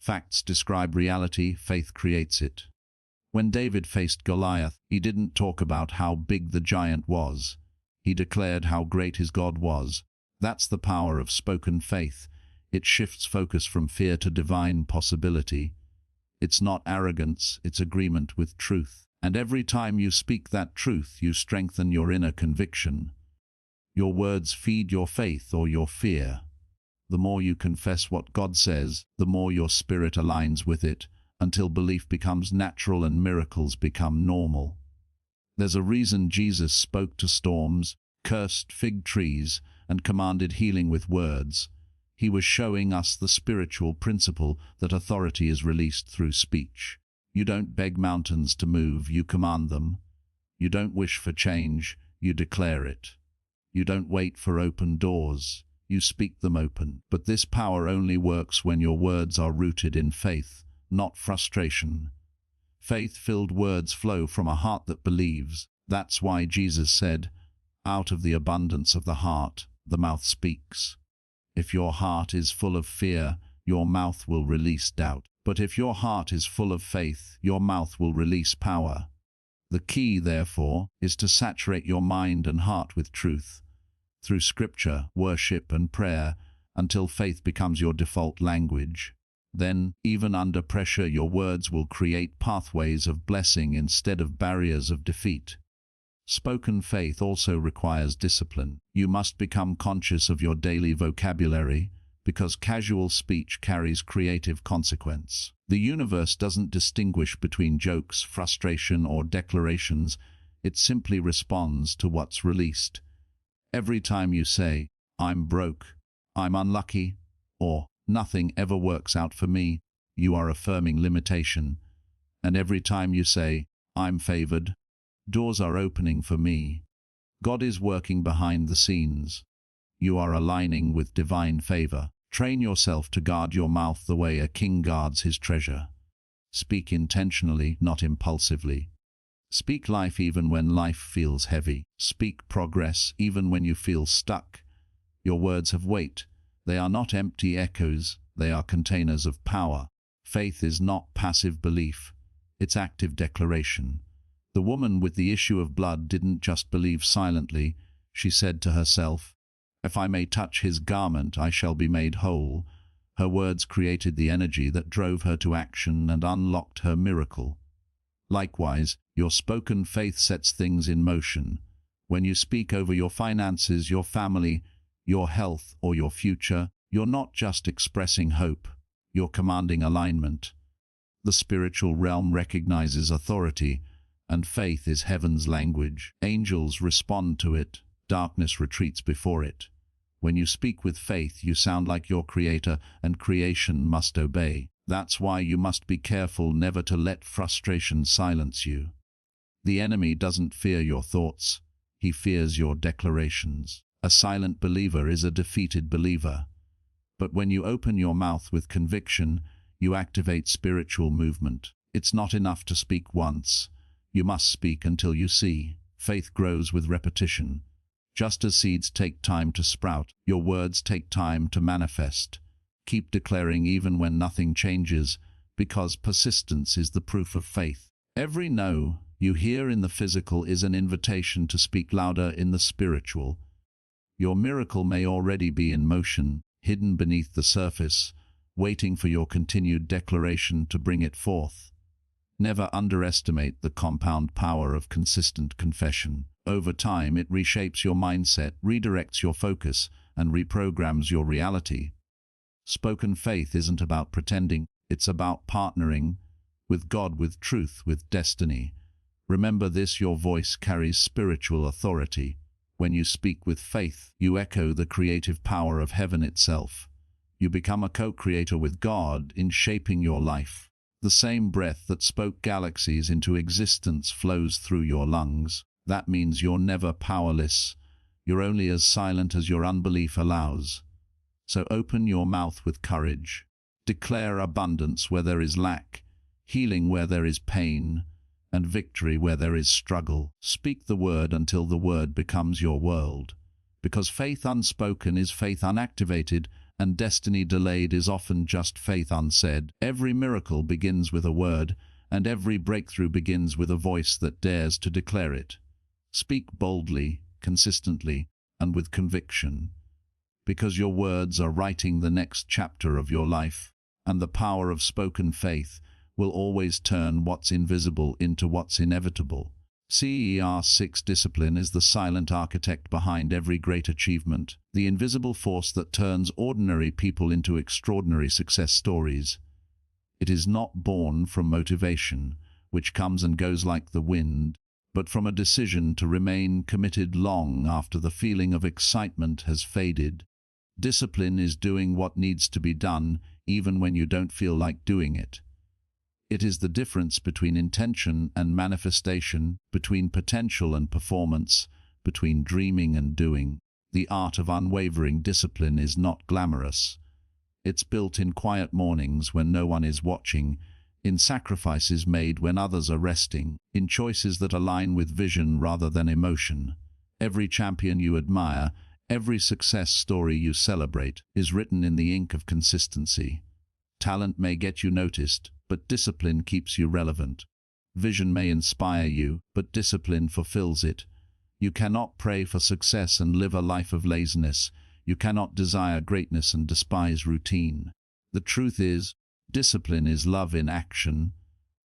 A: Facts describe reality, faith creates it. When David faced Goliath, he didn't talk about how big the giant was. He declared how great his God was. That's the power of spoken faith. It shifts focus from fear to divine possibility. It's not arrogance, it's agreement with truth. And every time you speak that truth, you strengthen your inner conviction. Your words feed your faith or your fear. The more you confess what God says, the more your spirit aligns with it, until belief becomes natural and miracles become normal. There's a reason Jesus spoke to storms, cursed fig trees, and commanded healing with words. He was showing us the spiritual principle that authority is released through speech. You don't beg mountains to move, you command them. You don't wish for change, you declare it. You don't wait for open doors, you speak them open. But this power only works when your words are rooted in faith, not frustration. Faith-filled words flow from a heart that believes. That's why Jesus said, "Out of the abundance of the heart, the mouth speaks." If your heart is full of fear, your mouth will release doubt. But if your heart is full of faith, your mouth will release power. The key, therefore, is to saturate your mind and heart with truth, through scripture, worship, and prayer, until faith becomes your default language. Then, even under pressure, your words will create pathways of blessing instead of barriers of defeat. Spoken faith also requires discipline. You must become conscious of your daily vocabulary, because casual speech carries creative consequence. The universe doesn't distinguish between jokes, frustration, or declarations. It simply responds to what's released. Every time you say, "I'm broke," "I'm unlucky," or "Nothing ever works out for me," you are affirming limitation. And every time you say, "I'm favored," doors are opening for me. God is working behind the scenes. You are aligning with divine favor. Train yourself to guard your mouth the way a king guards his treasure. Speak intentionally, not impulsively. Speak life even when life feels heavy. Speak progress even when you feel stuck. Your words have weight, They are not empty echoes, they are containers of power. Faith is not passive belief, it's active declaration. The woman with the issue of blood didn't just believe silently. She said to herself, "If I may touch his garment, I shall be made whole." Her words created the energy that drove her to action and unlocked her miracle. Likewise, your spoken faith sets things in motion. When you speak over your finances, your family, your health, or your future, you're not just expressing hope, you're commanding alignment. The spiritual realm recognizes authority, and faith is heaven's language. Angels respond to it, darkness retreats before it. When you speak with faith, you sound like your Creator, and creation must obey. That's why you must be careful never to let frustration silence you. The enemy doesn't fear your thoughts, he fears your declarations. A silent believer is a defeated believer. But when you open your mouth with conviction, you activate spiritual movement. It's not enough to speak once. You must speak until you see. Faith grows with repetition. Just as seeds take time to sprout, your words take time to manifest. Keep declaring even when nothing changes, because persistence is the proof of faith. Every no you hear in the physical is an invitation to speak louder in the spiritual. Your miracle may already be in motion, hidden beneath the surface, waiting for your continued declaration to bring it forth. Never underestimate the compound power of consistent confession. Over time, it reshapes your mindset, redirects your focus, and reprograms your reality. Spoken faith isn't about pretending, it's about partnering with God, with truth, with destiny. Remember this: your voice carries spiritual authority. When you speak with faith, you echo the creative power of heaven itself. You become a co-creator with God in shaping your life. The same breath that spoke galaxies into existence flows through your lungs. That means you're never powerless. You're only as silent as your unbelief allows. So open your mouth with courage. Declare abundance where there is lack, healing where there is pain, and victory where there is struggle. Speak the word until the word becomes your world. Because faith unspoken is faith unactivated, and destiny delayed is often just faith unsaid. Every miracle begins with a word, and every breakthrough begins with a voice that dares to declare it. Speak boldly, consistently, and with conviction. Because your words are writing the next chapter of your life, and the power of spoken faith will always turn what's invisible into what's inevitable. CER6 discipline is the silent architect behind every great achievement, the invisible force that turns ordinary people into extraordinary success stories. It is not born from motivation, which comes and goes like the wind, but from a decision to remain committed long after the feeling of excitement has faded. Discipline is doing what needs to be done, even when you don't feel like doing it. It is the difference between intention and manifestation, between potential and performance, between dreaming and doing. The art of unwavering discipline is not glamorous. It's built in quiet mornings when no one is watching, in sacrifices made when others are resting, in choices that align with vision rather than emotion. Every champion you admire, every success story you celebrate, is written in the ink of consistency. Talent may get you noticed, but discipline keeps you relevant. Vision may inspire you, but discipline fulfills it. You cannot pray for success and live a life of laziness. You cannot desire greatness and despise routine. The truth is, discipline is love in action.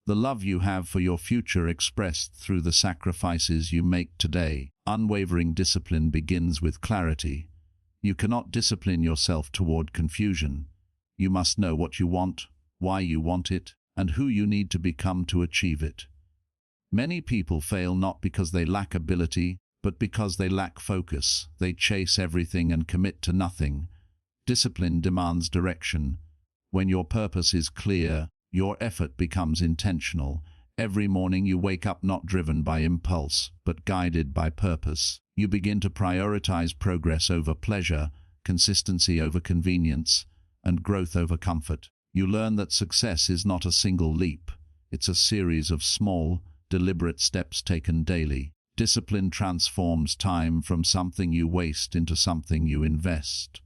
A: The love you have for your future expressed through the sacrifices you make today. Unwavering discipline begins with clarity. You cannot discipline yourself toward confusion. You must know what you want, why you want it, and who you need to become to achieve it. Many people fail not because they lack ability, but because they lack focus. They chase everything and commit to nothing. Discipline demands direction. When your purpose is clear, your effort becomes intentional. Every morning you wake up not driven by impulse, but guided by purpose. You begin to prioritize progress over pleasure, consistency over convenience, and growth over comfort. You learn that success is not a single leap. It's a series of small, deliberate steps taken daily. Discipline transforms time from something you waste into something you invest.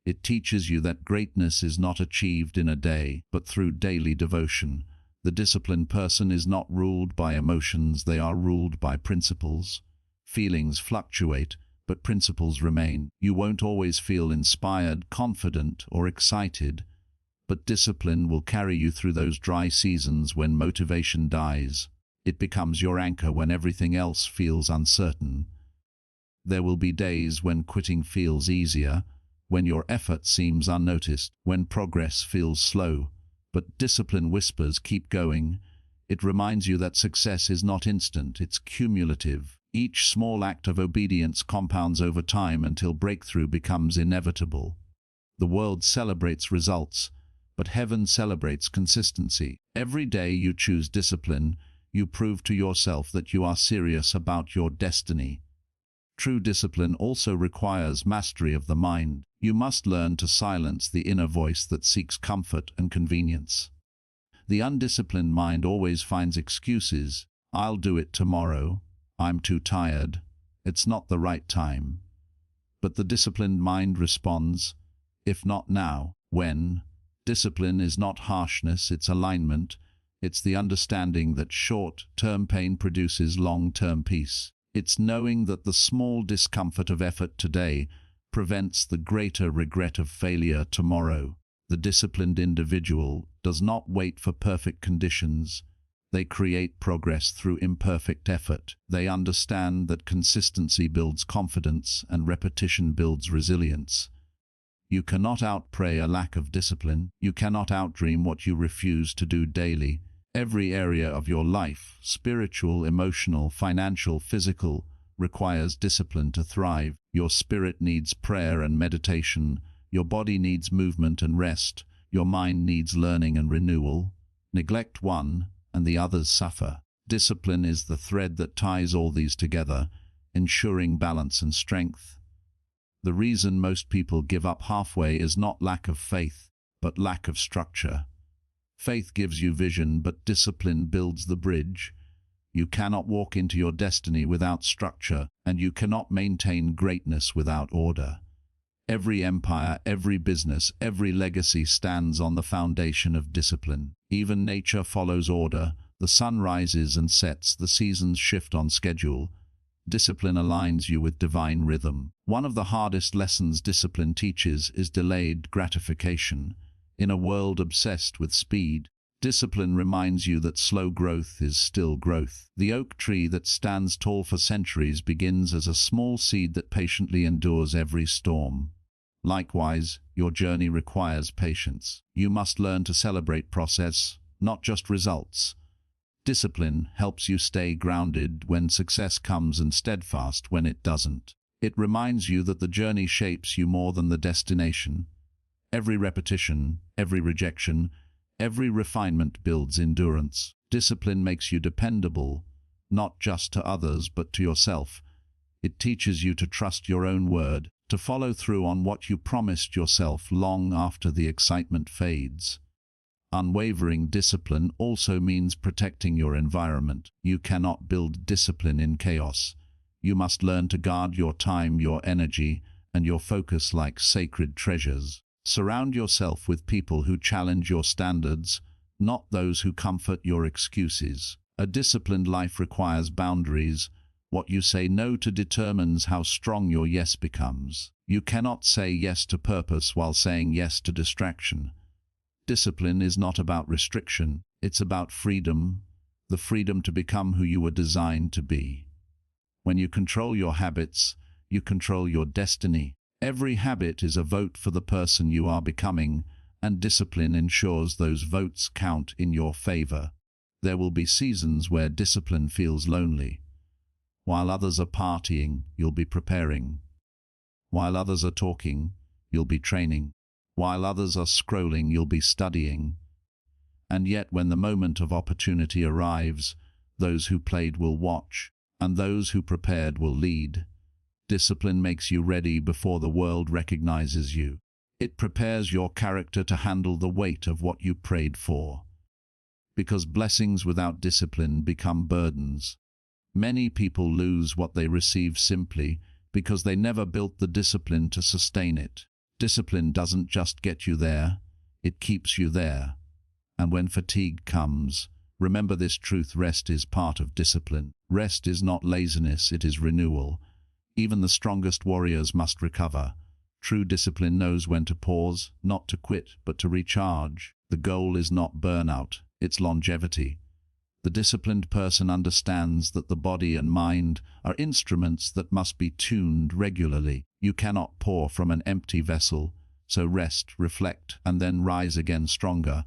A: It teaches you that greatness is not achieved in a day, but through daily devotion. The disciplined person is not ruled by emotions, they are ruled by principles. Feelings fluctuate, but principles remain. You won't always feel inspired, confident, or excited, but discipline will carry you through those dry seasons when motivation dies. It becomes your anchor when everything else feels uncertain. There will be days when quitting feels easier, when your effort seems unnoticed, when progress feels slow. But discipline whispers, keep going. It reminds you that success is not instant, it's cumulative. Each small act of obedience compounds over time until breakthrough becomes inevitable. The world celebrates results, but heaven celebrates consistency. Every day you choose discipline, you prove to yourself that you are serious about your destiny. True discipline also requires mastery of the mind. You must learn to silence the inner voice that seeks comfort and convenience. The undisciplined mind always finds excuses. I'll do it tomorrow. I'm too tired. It's not the right time. But the disciplined mind responds, if not now, when? Discipline is not harshness, it's alignment. It's the understanding that short-term pain produces long-term peace. It's knowing that the small discomfort of effort today prevents the greater regret of failure tomorrow. The disciplined individual does not wait for perfect conditions. They create progress through imperfect effort. They understand that consistency builds confidence and repetition builds resilience. You cannot outpray a lack of discipline. You cannot outdream what you refuse to do daily. Every area of your life, spiritual, emotional, financial, physical, requires discipline to thrive. Your spirit needs prayer and meditation. Your body needs movement and rest. Your mind needs learning and renewal. Neglect one, and the others suffer. Discipline is the thread that ties all these together, ensuring balance and strength. The reason most people give up halfway is not lack of faith, but lack of structure. Faith gives you vision, but discipline builds the bridge. You cannot walk into your destiny without structure, and you cannot maintain greatness without order. Every empire, every business, every legacy stands on the foundation of discipline. Even nature follows order. The sun rises and sets, the seasons shift on schedule. Discipline aligns you with divine rhythm. One of the hardest lessons discipline teaches is delayed gratification. In a world obsessed with speed, discipline reminds you that slow growth is still growth. The oak tree that stands tall for centuries begins as a small seed that patiently endures every storm. Likewise, your journey requires patience. You must learn to celebrate process, not just results. Discipline helps you stay grounded when success comes and steadfast when it doesn't. It reminds you that the journey shapes you more than the destination. Every repetition, every rejection, every refinement builds endurance. Discipline makes you dependable, not just to others but to yourself. It teaches you to trust your own word, to follow through on what you promised yourself long after the excitement fades. Unwavering discipline also means protecting your environment. You cannot build discipline in chaos. You must learn to guard your time, your energy, and your focus like sacred treasures. Surround yourself with people who challenge your standards, not those who comfort your excuses. A disciplined life requires boundaries. What you say no to determines how strong your yes becomes. You cannot say yes to purpose while saying yes to distraction. Discipline is not about restriction, it's about freedom, the freedom to become who you were designed to be. When you control your habits, you control your destiny. Every habit is a vote for the person you are becoming, and discipline ensures those votes count in your favor. There will be seasons where discipline feels lonely. While others are partying, you'll be preparing. While others are talking, you'll be training. While others are scrolling, you'll be studying. And yet when the moment of opportunity arrives, those who played will watch, and those who prepared will lead. Discipline makes you ready before the world recognizes you. It prepares your character to handle the weight of what you prayed for. Because blessings without discipline become burdens. Many people lose what they receive simply because they never built the discipline to sustain it. Discipline doesn't just get you there, it keeps you there. And when fatigue comes, remember this truth: rest is part of discipline. Rest is not laziness, it is renewal. Even the strongest warriors must recover. True discipline knows when to pause, not to quit, but to recharge. The goal is not burnout, it's longevity. The disciplined person understands that the body and mind are instruments that must be tuned regularly. You cannot pour from an empty vessel, so rest, reflect, and then rise again stronger.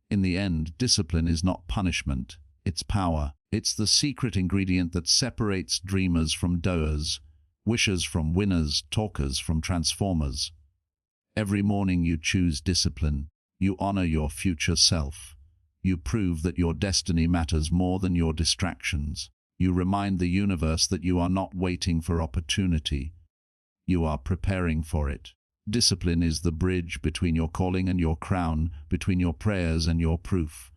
A: In the end, discipline is not punishment, it's power. It's the secret ingredient that separates dreamers from doers, wishers from winners, talkers from transformers. Every morning you choose discipline, you honor your future self. You prove that your destiny matters more than your distractions. You remind the universe that you are not waiting for opportunity. You are preparing for it. Discipline is the bridge between your calling and your crown, between your prayers and your proof.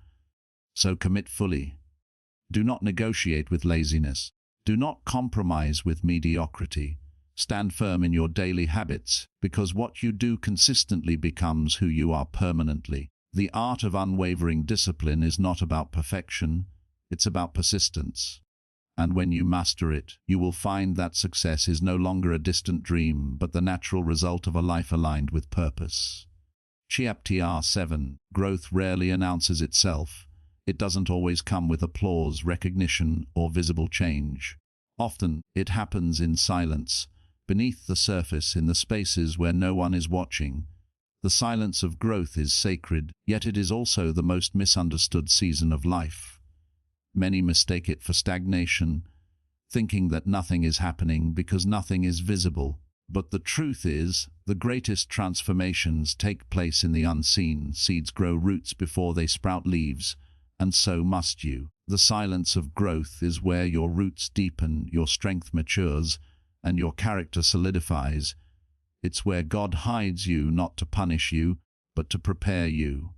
A: So commit fully. Do not negotiate with laziness. Do not compromise with mediocrity. Stand firm in your daily habits, because what you do consistently becomes who you are permanently. The art of unwavering discipline is not about perfection, it's about persistence. And when you master it, you will find that success is no longer a distant dream, but the natural result of a life aligned with purpose. Chapter 7. Growth rarely announces itself. It doesn't always come with applause, recognition, or visible change. Often, it happens in silence, beneath the surface, in the spaces where no one is watching. The silence of growth is sacred, yet it is also the most misunderstood season of life. Many mistake it for stagnation, thinking that nothing is happening because nothing is visible. But the truth is, the greatest transformations take place in the unseen. Seeds grow roots before they sprout leaves, and so must you. The silence of growth is where your roots deepen, your strength matures, and your character solidifies. It's where God hides you, not to punish you, but to prepare you.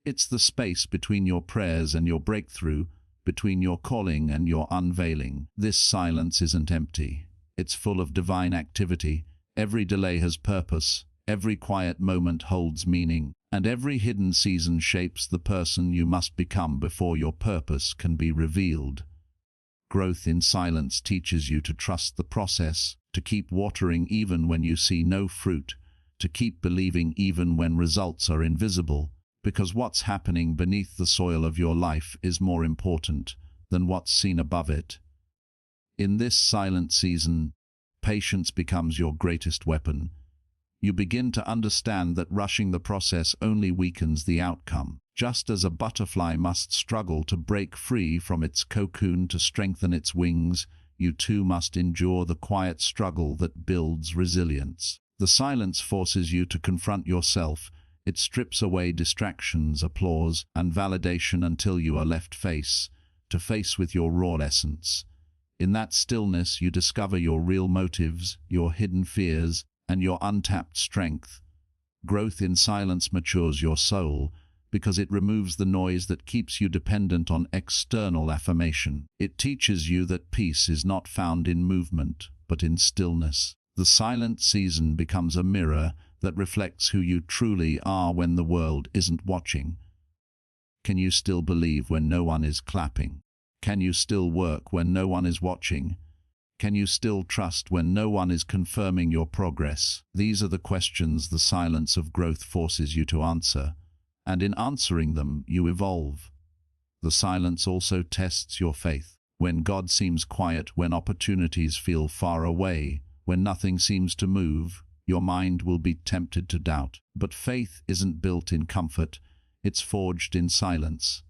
A: It's the space between your prayers and your breakthrough, between your calling and your unveiling. This silence isn't empty. It's full of divine activity. Every delay has purpose, every quiet moment holds meaning, and every hidden season shapes the person you must become before your purpose can be revealed. Growth in silence teaches you to trust the process, to keep watering even when you see no fruit, to keep believing even when results are invisible, because what's happening beneath the soil of your life is more important than what's seen above it. In this silent season, patience becomes your greatest weapon. You begin to understand that rushing the process only weakens the outcome. Just as a butterfly must struggle to break free from its cocoon to strengthen its wings, you too must endure the quiet struggle that builds resilience. The silence forces you to confront yourself. It strips away distractions, applause, and validation until you are left face to face with your raw essence. In that stillness, you discover your real motives, your hidden fears, and your untapped strength. Growth in silence matures your soul, because it removes the noise that keeps you dependent on external affirmation. It teaches you that peace is not found in movement, but in stillness. The silent season becomes a mirror that reflects who you truly are when the world isn't watching. Can you still believe when no one is clapping? Can you still work when no one is watching? Can you still trust when no one is confirming your progress? These are the questions the silence of growth forces you to answer, and in answering them, you evolve. The silence also tests your faith. When God seems quiet, when opportunities feel far away, when nothing seems to move, your mind will be tempted to doubt. But faith isn't built in comfort, it's forged in silence.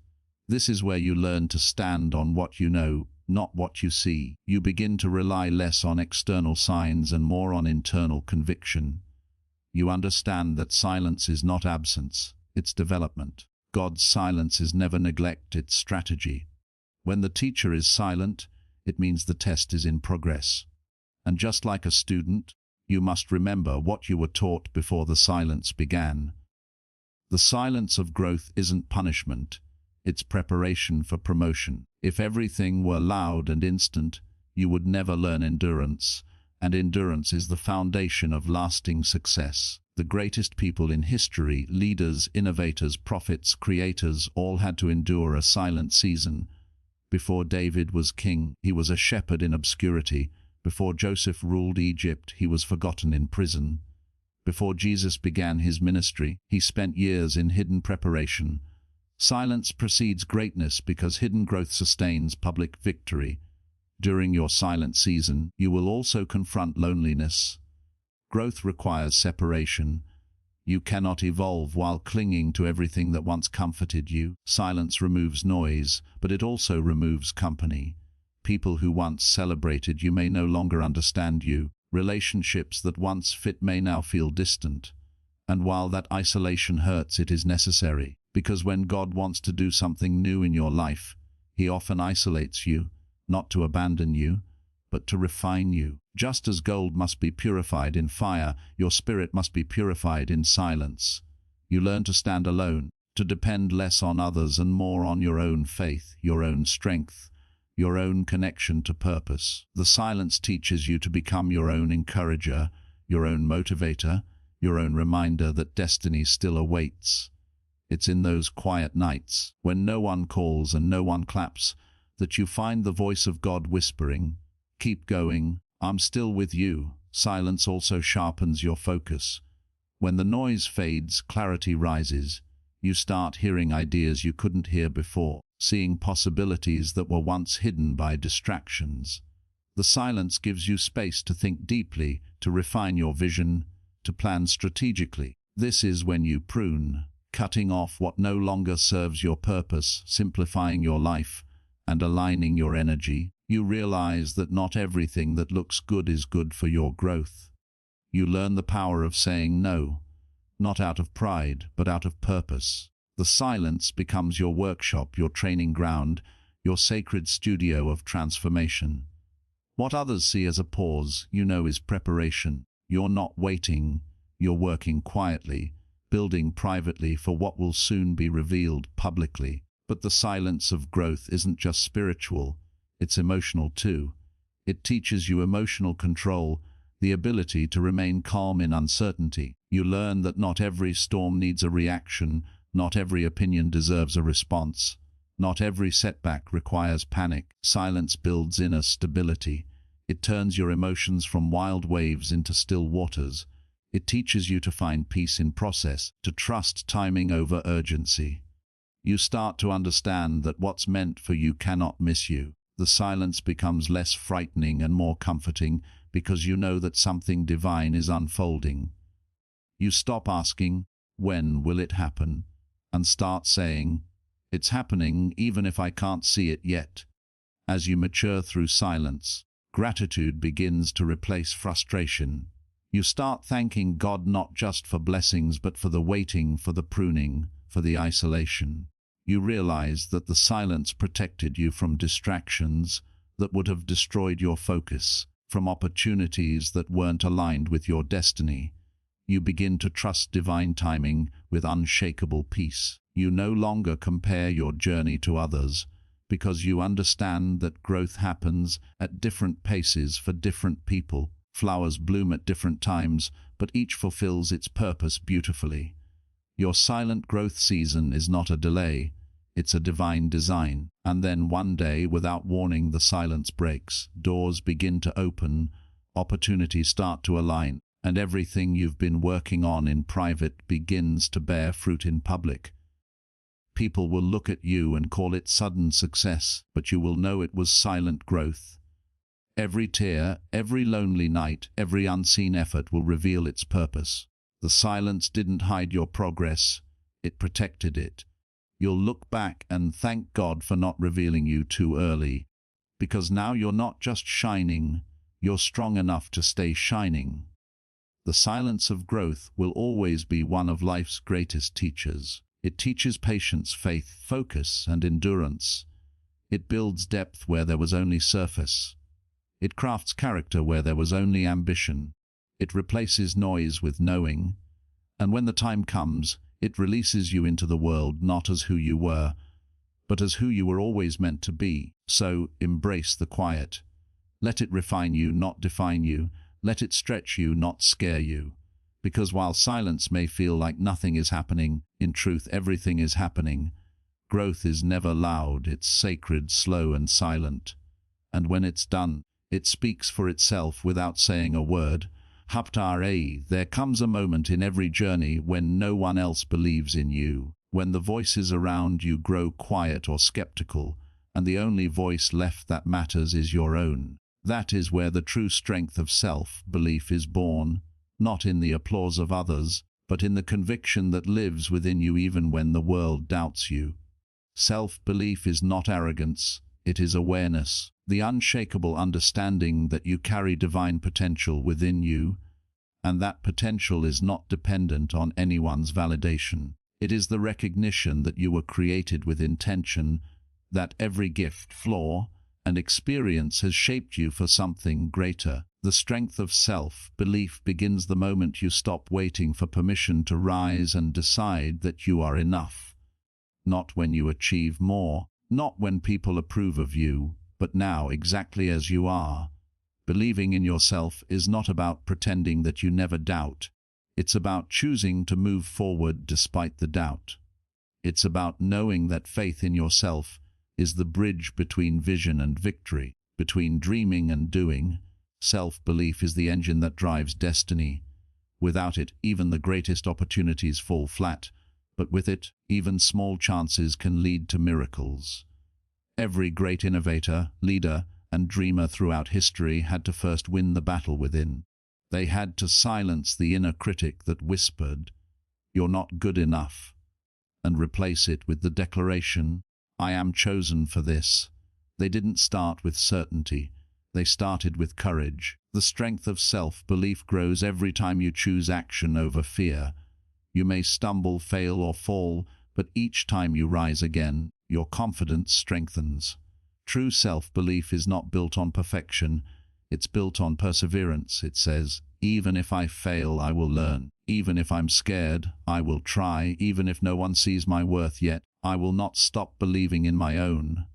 A: This is where you learn to stand on what you know, not what you see. You begin to rely less on external signs and more on internal conviction. You understand that silence is not absence, it's development. God's silence is never neglect, it's strategy. When the teacher is silent, it means the test is in progress. And just like a student, you must remember what you were taught before the silence began. The silence of growth isn't punishment, it's preparation for promotion. If everything were loud and instant, you would never learn endurance, and endurance is the foundation of lasting success. The greatest people in history, leaders, innovators, prophets, creators, all had to endure a silent season. Before David was king, he was a shepherd in obscurity. Before Joseph ruled Egypt, he was forgotten in prison. Before Jesus began his ministry, he spent years in hidden preparation. Silence precedes greatness because hidden growth sustains public victory. During your silent season, you will also confront loneliness. Growth requires separation. You cannot evolve while clinging to everything that once comforted you. Silence removes noise, but it also removes company. People who once celebrated you may no longer understand you. Relationships that once fit may now feel distant. And while that isolation hurts, it is necessary, because when God wants to do something new in your life, He often isolates you, not to abandon you, but to refine you. Just as gold must be purified in fire, your spirit must be purified in silence. You learn to stand alone, to depend less on others and more on your own faith, your own strength, your own connection to purpose. The silence teaches you to become your own encourager, your own motivator, your own reminder that destiny still awaits. It's in those quiet nights, when no one calls and no one claps, that you find the voice of God whispering, "Keep going, I'm still with you." Silence also sharpens your focus. When the noise fades, clarity rises. You start hearing ideas you couldn't hear before, seeing possibilities that were once hidden by distractions. The silence gives you space to think deeply, to refine your vision, to plan strategically. This is when you prune, cutting off what no longer serves your purpose, simplifying your life, and aligning your energy. You realize that not everything that looks good is good for your growth. You learn the power of saying no, not out of pride, but out of purpose. The silence becomes your workshop, your training ground, your sacred studio of transformation. What others see as a pause, you know, is preparation. You're not waiting, you're working quietly, building privately for what will soon be revealed publicly. But the silence of growth isn't just spiritual, it's emotional too. It teaches you emotional control, the ability to remain calm in uncertainty. You learn that not every storm needs a reaction, not every opinion deserves a response, not every setback requires panic. Silence builds inner stability. It turns your emotions from wild waves into still waters. It teaches you to find peace in process, to trust timing over urgency. You start to understand that what's meant for you cannot miss you. The silence becomes less frightening and more comforting because you know that something divine is unfolding. You stop asking, "When will it happen?" and start saying, "It's happening even if I can't see it yet." As you mature through silence, gratitude begins to replace frustration. You start thanking God not just for blessings but for the waiting, for the pruning, for the isolation. You realize that the silence protected you from distractions that would have destroyed your focus, from opportunities that weren't aligned with your destiny. You begin to trust divine timing with unshakable peace. You no longer compare your journey to others, because you understand that growth happens at different paces for different people. Flowers bloom at different times, but each fulfills its purpose beautifully. Your silent growth season is not a delay, it's a divine design. And then one day, without warning, the silence breaks. Doors begin to open, opportunities start to align, and everything you've been working on in private begins to bear fruit in public. People will look at you and call it sudden success, but you will know it was silent growth. Every tear, every lonely night, every unseen effort will reveal its purpose. The silence didn't hide your progress, it protected it. You'll look back and thank God for not revealing you too early, because now you're not just shining, you're strong enough to stay shining. The silence of growth will always be one of life's greatest teachers. It teaches patience, faith, focus, and endurance. It builds depth where there was only surface. It crafts character where there was only ambition. It replaces noise with knowing. And when the time comes, it releases you into the world not as who you were, but as who you were always meant to be. So embrace the quiet. Let it refine you, not define you. Let it stretch you, not scare you. Because while silence may feel like nothing is happening, in truth everything is happening. Growth is never loud, it's sacred, slow and silent. And when it's done, it speaks for itself without saying a word. Haptare, there comes a moment in every journey when no one else believes in you, when the voices around you grow quiet or skeptical, and the only voice left that matters is your own. That is where the true strength of self-belief is born, not in the applause of others, but in the conviction that lives within you even when the world doubts you. Self-belief is not arrogance, it is awareness, the unshakable understanding that you carry divine potential within you, and that potential is not dependent on anyone's validation. It is the recognition that you were created with intention, that every gift, flaw, and experience has shaped you for something greater. The strength of self-belief begins the moment you stop waiting for permission to rise and decide that you are enough. Not when you achieve more, not when people approve of you, but now exactly as you are. Believing in yourself is not about pretending that you never doubt. It's about choosing to move forward despite the doubt. It's about knowing that faith in yourself is the bridge between vision and victory, between dreaming and doing. Self-belief is the engine that drives destiny. Without it, even the greatest opportunities fall flat, but with it, even small chances can lead to miracles. Every great innovator, leader, and dreamer throughout history had to first win the battle within. They had to silence the inner critic that whispered, "You're not good enough," and replace it with the declaration, "I am chosen for this." They didn't start with certainty. They started with courage. The strength of self-belief grows every time you choose action over fear. You may stumble, fail, or fall, but each time you rise again, your confidence strengthens. True self-belief is not built on perfection. It's built on perseverance. It says, even if I fail, I will learn. Even if I'm scared, I will try. Even if no one sees my worth yet, I will not stop believing in my own.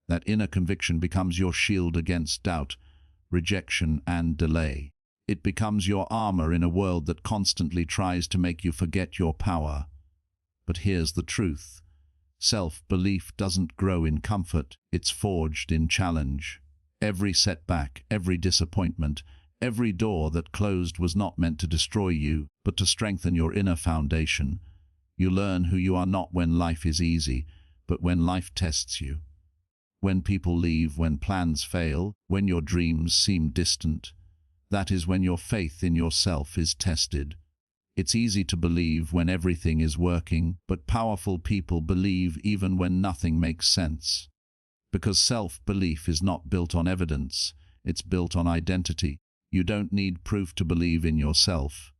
A: That inner conviction becomes your shield against doubt, rejection, and delay. It becomes your armor in a world that constantly tries to make you forget your power. But here's the truth. Self-belief doesn't grow in comfort, it's forged in challenge. Every setback, every disappointment, every door that closed was not meant to destroy you, but to strengthen your inner foundation. You learn who you are not when life is easy, but when life tests you. When people leave, when plans fail, when your dreams seem distant, that is when your faith in yourself is tested. It's easy to believe when everything is working, but powerful people believe even when nothing makes sense. Because self-belief is not built on evidence, it's built on identity. You don't need proof to believe in yourself.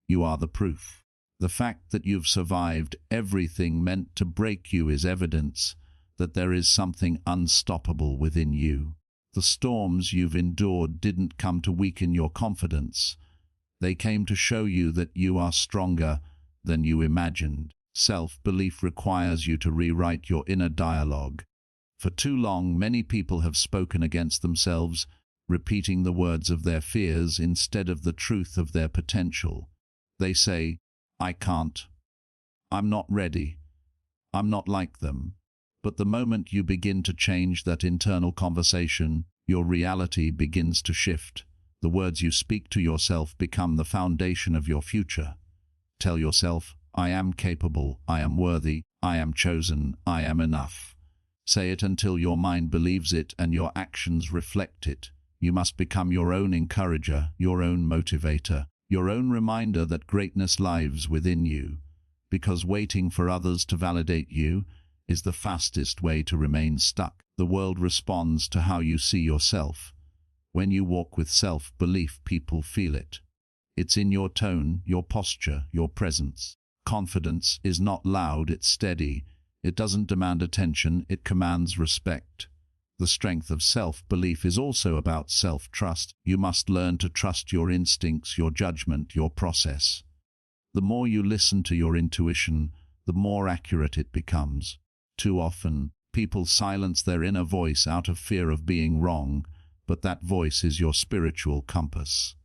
A: You are the proof. The fact that you've survived everything meant to break you is evidence that there is something unstoppable within you. The storms you've endured didn't come to weaken your confidence. They came to show you that you are stronger than you imagined. Self-belief requires you to rewrite your inner dialogue. For too long, many people have spoken against themselves, repeating the words of their fears instead of the truth of their potential. They say, "I can't. I'm not ready. I'm not like them." But the moment you begin to change that internal conversation, your reality begins to shift. The words you speak to yourself become the foundation of your future. Tell yourself, "I am capable, I am worthy, I am chosen, I am enough." Say it until your mind believes it and your actions reflect it. You must become your own encourager, your own motivator, your own reminder that greatness lives within you. Because waiting for others to validate you is the fastest way to remain stuck. The world responds to how you see yourself. When you walk with self-belief, people feel it. It's in your tone, your posture, your presence. Confidence is not loud, it's steady. It doesn't demand attention, it commands respect. The strength of self-belief is also about self-trust. You must learn to trust your instincts, your judgment, your process. The more you listen to your intuition, the more accurate it becomes. Too often, people silence their inner voice out of fear of being wrong, but that voice is your spiritual compass.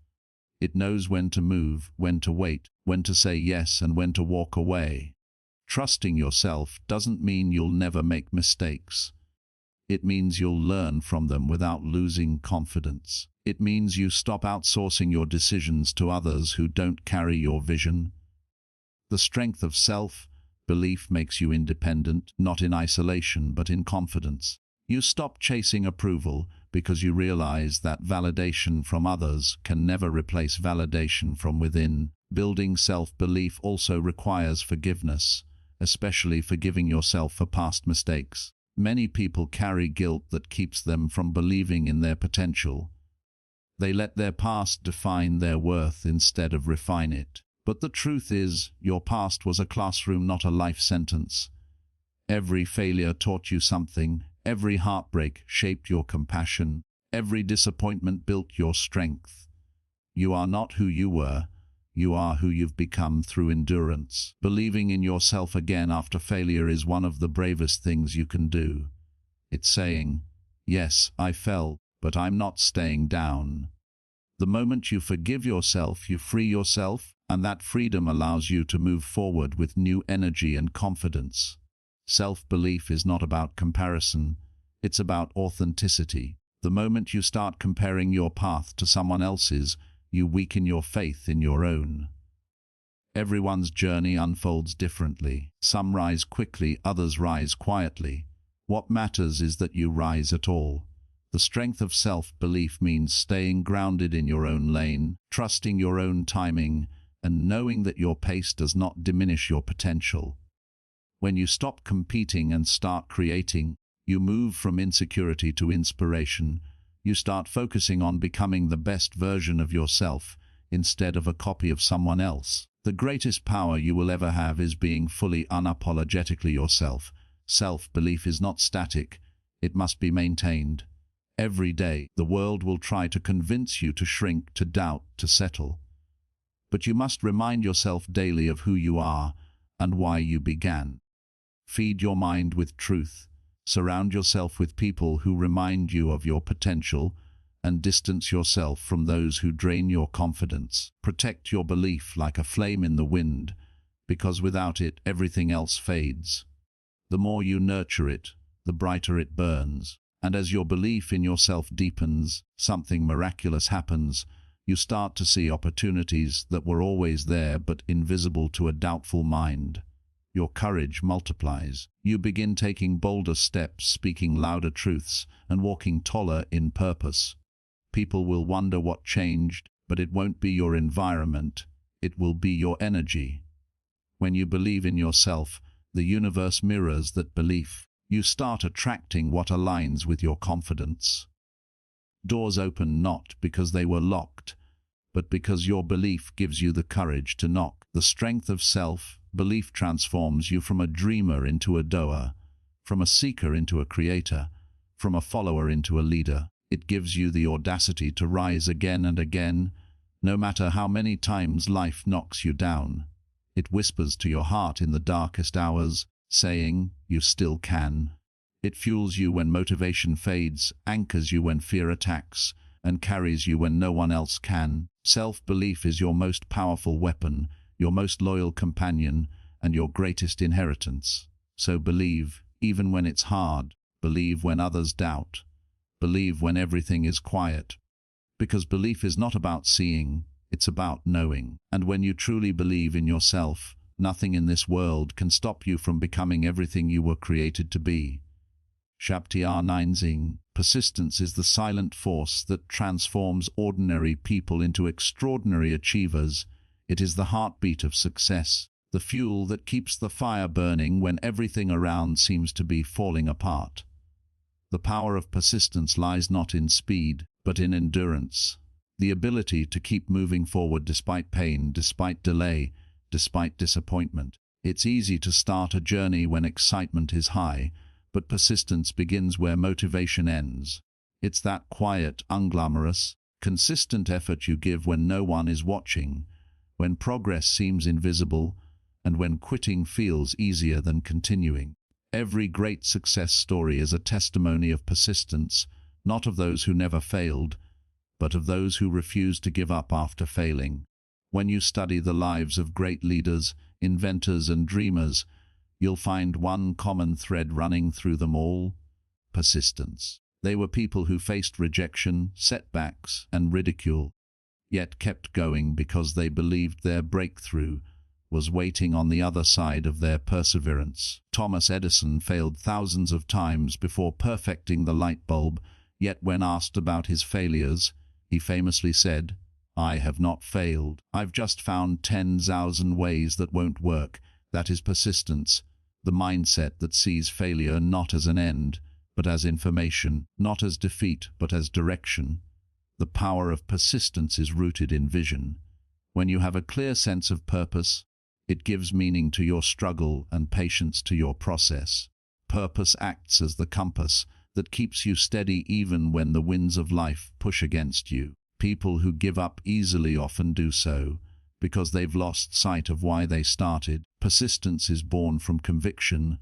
A: It knows when to move, when to wait, when to say yes and when to walk away. Trusting yourself doesn't mean you'll never make mistakes. It means you'll learn from them without losing confidence. It means you stop outsourcing your decisions to others who don't carry your vision. The strength of self-belief makes you independent, not in isolation but in confidence. You stop chasing approval because you realize that validation from others can never replace validation from within. Building self-belief also requires forgiveness, especially forgiving yourself for past mistakes. Many people carry guilt that keeps them from believing in their potential. They let their past define their worth instead of refine it. But the truth is, your past was a classroom, not a life sentence. Every failure taught you something. Every heartbreak shaped your compassion. Every disappointment built your strength. You are not who you were. You are who you've become through endurance. Believing in yourself again after failure is one of the bravest things you can do. It's saying, yes, I fell, but I'm not staying down. The moment you forgive yourself, you free yourself, and that freedom allows you to move forward with new energy and confidence. Self-belief is not about comparison, it's about authenticity. The moment you start comparing your path to someone else's, you weaken your faith in your own. Everyone's journey unfolds differently. Some rise quickly, others rise quietly. What matters is that you rise at all. The strength of self-belief means staying grounded in your own lane, trusting your own timing, and knowing that your pace does not diminish your potential. When you stop competing and start creating, you move from insecurity to inspiration. You start focusing on becoming the best version of yourself instead of a copy of someone else. The greatest power you will ever have is being fully unapologetically yourself. Self-belief is not static. It must be maintained. Every day, the world will try to convince you to shrink, to doubt, to settle. But you must remind yourself daily of who you are and why you began. Feed your mind with truth. Surround yourself with people who remind you of your potential, and distance yourself from those who drain your confidence. Protect your belief like a flame in the wind, because without it, everything else fades. The more you nurture it, the brighter it burns. And as your belief in yourself deepens, something miraculous happens. You start to see opportunities that were always there but invisible to a doubtful mind. Your courage multiplies. You begin taking bolder steps, speaking louder truths, and walking taller in purpose. People will wonder what changed, but it won't be your environment. It will be your energy. When you believe in yourself, the universe mirrors that belief. You start attracting what aligns with your confidence. Doors open not because they were locked, but because your belief gives you the courage to knock. The strength of self-belief transforms you from a dreamer into a doer, from a seeker into a creator, from a follower into a leader. It gives you the audacity to rise again and again, no matter how many times life knocks you down. It whispers to your heart in the darkest hours, saying, you still can. It fuels you when motivation fades, anchors you when fear attacks, and carries you when no one else can. Self-belief is your most powerful weapon, your most loyal companion, and your greatest inheritance. So believe, even when it's hard. Believe when others doubt. Believe when everything is quiet. Because belief is not about seeing, it's about knowing. And when you truly believe in yourself, nothing in this world can stop you from becoming everything you were created to be. Shabtiar 9 Persistence is the silent force that transforms ordinary people into extraordinary achievers. It is the heartbeat of success, the fuel that keeps the fire burning when everything around seems to be falling apart. The power of persistence lies not in speed, but in endurance. The ability to keep moving forward despite pain, despite delay, despite disappointment. It's easy to start a journey when excitement is high, but persistence begins where motivation ends. It's that quiet, unglamorous, consistent effort you give when no one is watching, when progress seems invisible, and when quitting feels easier than continuing. Every great success story is a testimony of persistence, not of those who never failed, but of those who refuse to give up after failing. When you study the lives of great leaders, inventors, and dreamers, you'll find one common thread running through them all: persistence. They were people who faced rejection, setbacks, and ridicule, yet kept going because they believed their breakthrough was waiting on the other side of their perseverance. Thomas Edison failed thousands of times before perfecting the light bulb, yet when asked about his failures, he famously said, "I have not failed. I've just found 10,000 ways that won't work." That is persistence, the mindset that sees failure not as an end, but as information, not as defeat, but as direction. The power of persistence is rooted in vision. When you have a clear sense of purpose, it gives meaning to your struggle and patience to your process. Purpose acts as the compass that keeps you steady even when the winds of life push against you. People who give up easily often do so because they've lost sight of why they started. Persistence is born from conviction.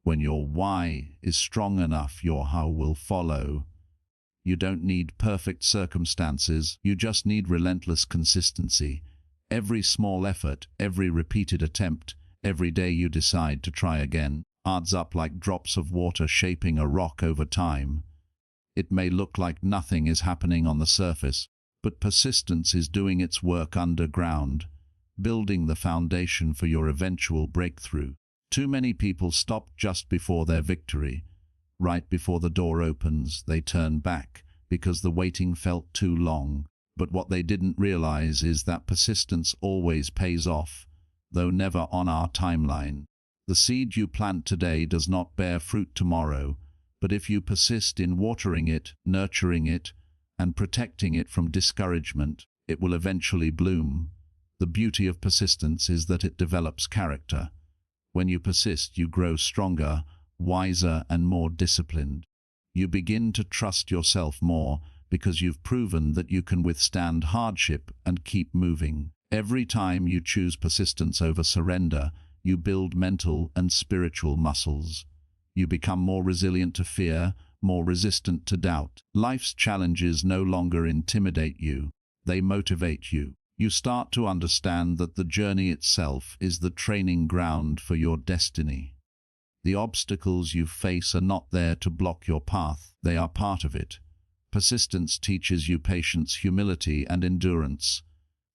A: When your why is strong enough, your how will follow. You don't need perfect circumstances, you just need relentless consistency. Every small effort, every repeated attempt, every day you decide to try again, adds up like drops of water shaping a rock over time. It may look like nothing is happening on the surface, but persistence is doing its work underground, building the foundation for your eventual breakthrough. Too many people stop just before their victory. Right before the door opens, they turn back because the waiting felt too long. But what they didn't realize is that persistence always pays off, though never on our timeline. The seed you plant today does not bear fruit tomorrow, but if you persist in watering it, nurturing it, and protecting it from discouragement, it will eventually bloom. The beauty of persistence is that it develops character. When you persist, you grow stronger, wiser, and more disciplined. You begin to trust yourself more because you've proven that you can withstand hardship and keep moving. Every time you choose persistence over surrender, you build mental and spiritual muscles. You become more resilient to fear, more resistant to doubt. Life's challenges no longer intimidate you, they motivate you. You start to understand that the journey itself is the training ground for your destiny. The obstacles you face are not there to block your path, they are part of it. Persistence teaches you patience, humility, and endurance.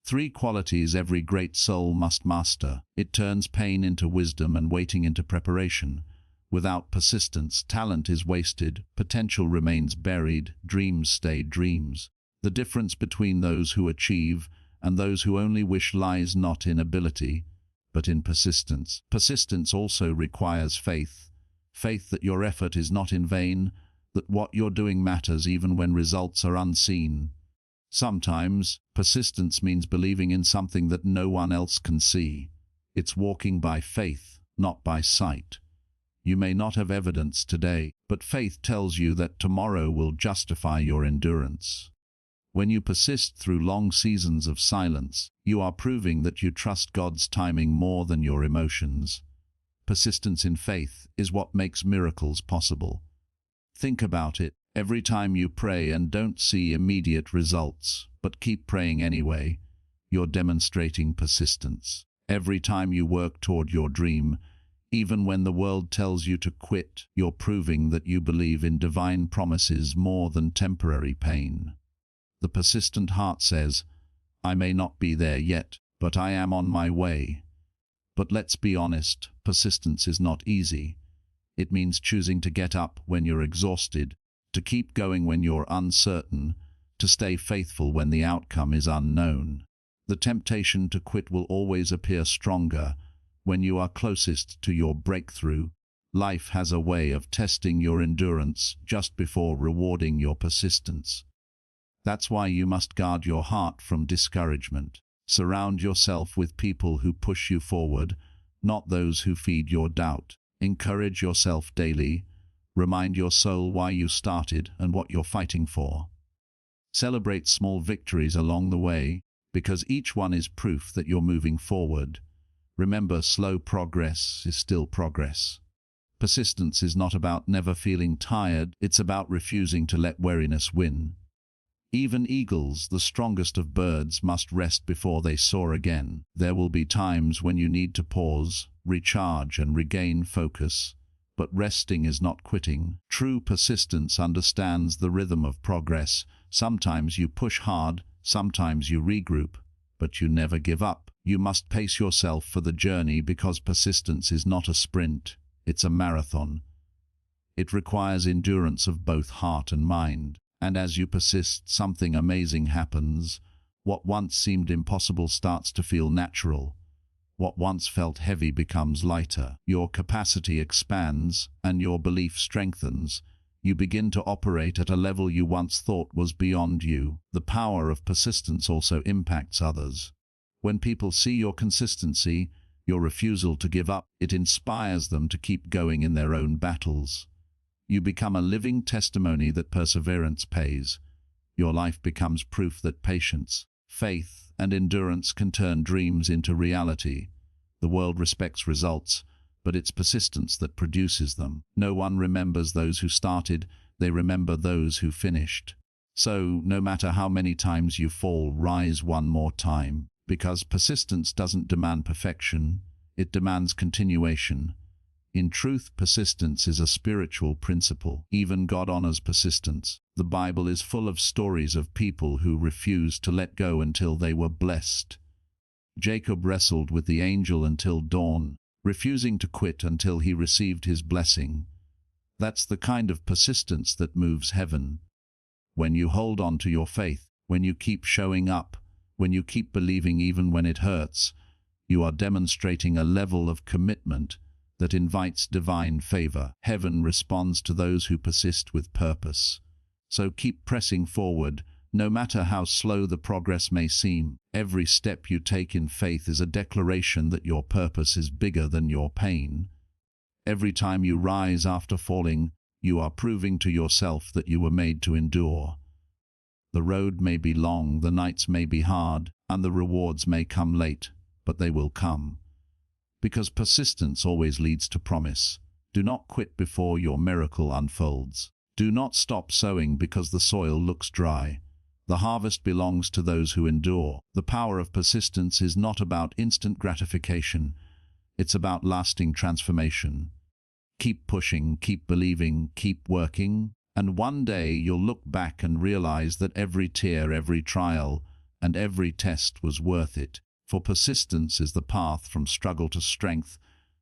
A: 3 qualities every great soul must master. It turns pain into wisdom and waiting into preparation. Without persistence, talent is wasted, potential remains buried, dreams stay dreams. The difference between those who achieve and those who only wish lies not in ability, but in persistence. Persistence also requires faith. Faith that your effort is not in vain, that what you're doing matters even when results are unseen. Sometimes, persistence means believing in something that no one else can see. It's walking by faith, not by sight. You may not have evidence today, but faith tells you that tomorrow will justify your endurance. When you persist through long seasons of silence, you are proving that you trust God's timing more than your emotions. Persistence in faith is what makes miracles possible. Think about it. Every time you pray and don't see immediate results, but keep praying anyway, you're demonstrating persistence. Every time you work toward your dream, even when the world tells you to quit, you're proving that you believe in divine promises more than temporary pain. The persistent heart says, "I may not be there yet, but I am on my way." But let's be honest, persistence is not easy. It means choosing to get up when you're exhausted, to keep going when you're uncertain, to stay faithful when the outcome is unknown. The temptation to quit will always appear stronger when you are closest to your breakthrough. Life has a way of testing your endurance just before rewarding your persistence. That's why you must guard your heart from discouragement. Surround yourself with people who push you forward, not those who feed your doubt. Encourage yourself daily. Remind your soul why you started and what you're fighting for. Celebrate small victories along the way, because each one is proof that you're moving forward. Remember, slow progress is still progress. Persistence is not about never feeling tired, it's about refusing to let weariness win. Even eagles, the strongest of birds, must rest before they soar again. There will be times when you need to pause, recharge, and regain focus. But resting is not quitting. True persistence understands the rhythm of progress. Sometimes you push hard, sometimes you regroup, but you never give up. You must pace yourself for the journey because persistence is not a sprint, it's a marathon. It requires endurance of both heart and mind. And as you persist, something amazing happens. What once seemed impossible starts to feel natural. What once felt heavy becomes lighter. Your capacity expands, and your belief strengthens. You begin to operate at a level you once thought was beyond you. The power of persistence also impacts others. When people see your consistency, your refusal to give up, it inspires them to keep going in their own battles. You become a living testimony that perseverance pays. Your life becomes proof that patience, faith, and endurance can turn dreams into reality. The world respects results, but it's persistence that produces them. No one remembers those who started, they remember those who finished. So, no matter how many times you fall, rise one more time. Because persistence doesn't demand perfection, it demands continuation. In truth, persistence is a spiritual principle. Even God honors persistence. The Bible is full of stories of people who refused to let go until they were blessed. Jacob wrestled with the angel until dawn, refusing to quit until he received his blessing. That's the kind of persistence that moves heaven. When you hold on to your faith, when you keep showing up, when you keep believing even when it hurts, you are demonstrating a level of commitment that invites divine favor. Heaven responds to those who persist with purpose. So keep pressing forward, no matter how slow the progress may seem. Every step you take in faith is a declaration that your purpose is bigger than your pain. Every time you rise after falling, you are proving to yourself that you were made to endure. The road may be long, the nights may be hard, and the rewards may come late, but they will come. Because persistence always leads to promise. Do not quit before your miracle unfolds. Do not stop sowing because the soil looks dry. The harvest belongs to those who endure. The power of persistence is not about instant gratification. It's about lasting transformation. Keep pushing, keep believing, keep working, and one day you'll look back and realize that every tear, every trial, and every test was worth it. For persistence is the path from struggle to strength,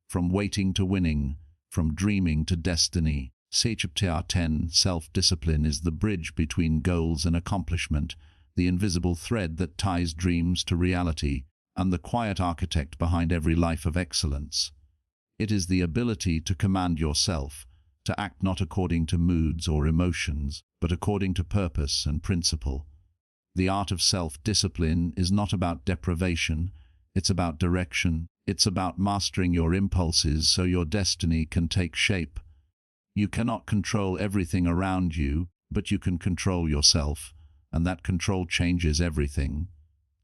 A: from waiting to winning, from dreaming to destiny. Chapter 10. Self-discipline is the bridge between goals and accomplishment, the invisible thread that ties dreams to reality, and the quiet architect behind every life of excellence. It is the ability to command yourself, to act not according to moods or emotions, but according to purpose and principle. The art of self-discipline is not about deprivation, it's about direction. It's about mastering your impulses so your destiny can take shape. You cannot control everything around you, but you can control yourself, and that control changes everything.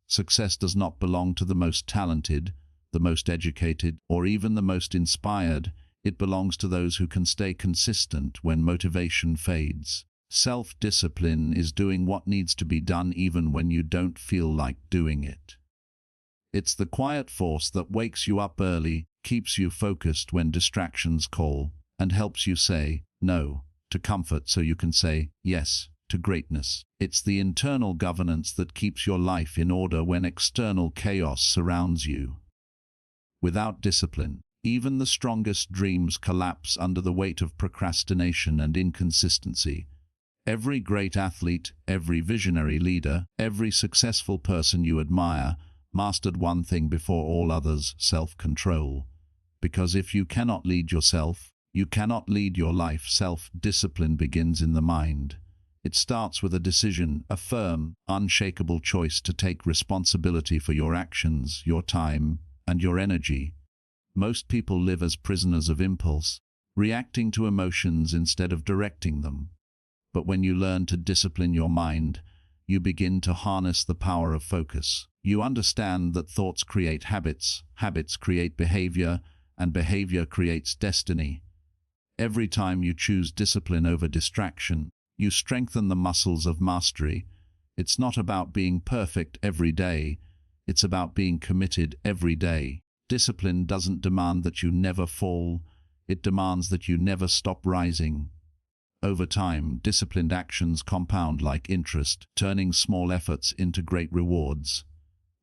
A: Success does not belong to the most talented, the most educated, or even the most inspired. It belongs to those who can stay consistent when motivation fades. Self-discipline is doing what needs to be done even when you don't feel like doing it. It's the quiet force that wakes you up early, keeps you focused when distractions call, and helps you say no to comfort so you can say yes to greatness. It's the internal governance that keeps your life in order when external chaos surrounds you. Without discipline, even the strongest dreams collapse under the weight of procrastination and inconsistency. Every great athlete, every visionary leader, every successful person you admire mastered one thing before all others: self-control. Because if you cannot lead yourself, you cannot lead your life. Self-discipline begins in the mind. It starts with a decision, a firm, unshakable choice to take responsibility for your actions, your time, and your energy. Most people live as prisoners of impulse, reacting to emotions instead of directing them. But when you learn to discipline your mind, you begin to harness the power of focus. You understand that thoughts create habits, habits create behavior, and behavior creates destiny. Every time you choose discipline over distraction, you strengthen the muscles of mastery. It's not about being perfect every day. It's about being committed every day. Discipline doesn't demand that you never fall. It demands that you never stop rising. Over time, disciplined actions compound like interest, turning small efforts into great rewards.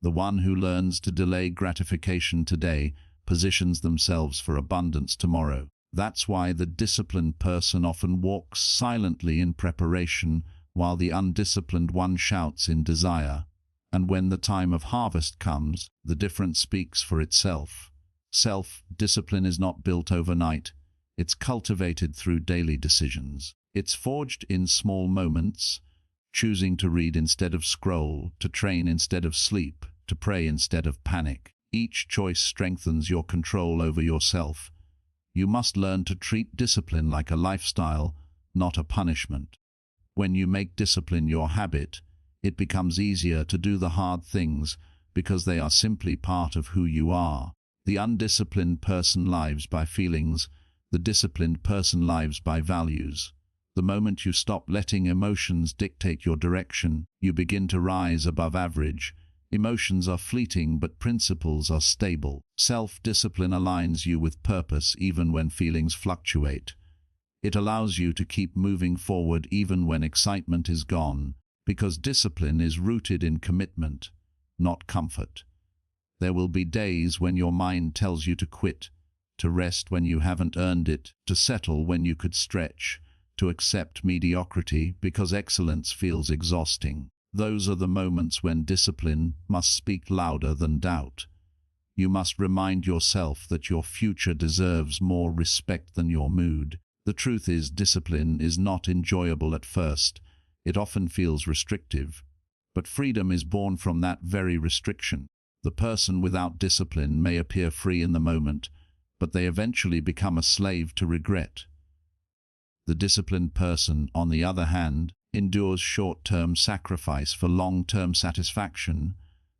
A: The one who learns to delay gratification today positions themselves for abundance tomorrow. That's why the disciplined person often walks silently in preparation, while the undisciplined one shouts in desire. And when the time of harvest comes, the difference speaks for itself. Self-discipline is not built overnight. It's cultivated through daily decisions. It's forged in small moments, choosing to read instead of scroll, to train instead of sleep, to pray instead of panic. Each choice strengthens your control over yourself. You must learn to treat discipline like a lifestyle, not a punishment. When you make discipline your habit, it becomes easier to do the hard things because they are simply part of who you are. The undisciplined person lives by feelings. The disciplined person lives by values. The moment you stop letting emotions dictate your direction, you begin to rise above average. Emotions are fleeting, but principles are stable. Self-discipline aligns you with purpose even when feelings fluctuate. It allows you to keep moving forward even when excitement is gone, because discipline is rooted in commitment, not comfort. There will be days when your mind tells you to quit, to rest when you haven't earned it, to settle when you could stretch, to accept mediocrity because excellence feels exhausting. Those are the moments when discipline must speak louder than doubt. You must remind yourself that your future deserves more respect than your mood. The truth is, discipline is not enjoyable at first. It often feels restrictive. But freedom is born from that very restriction. The person without discipline may appear free in the moment, but they eventually become a slave to regret. The disciplined person, on the other hand, endures short-term sacrifice for long-term satisfaction.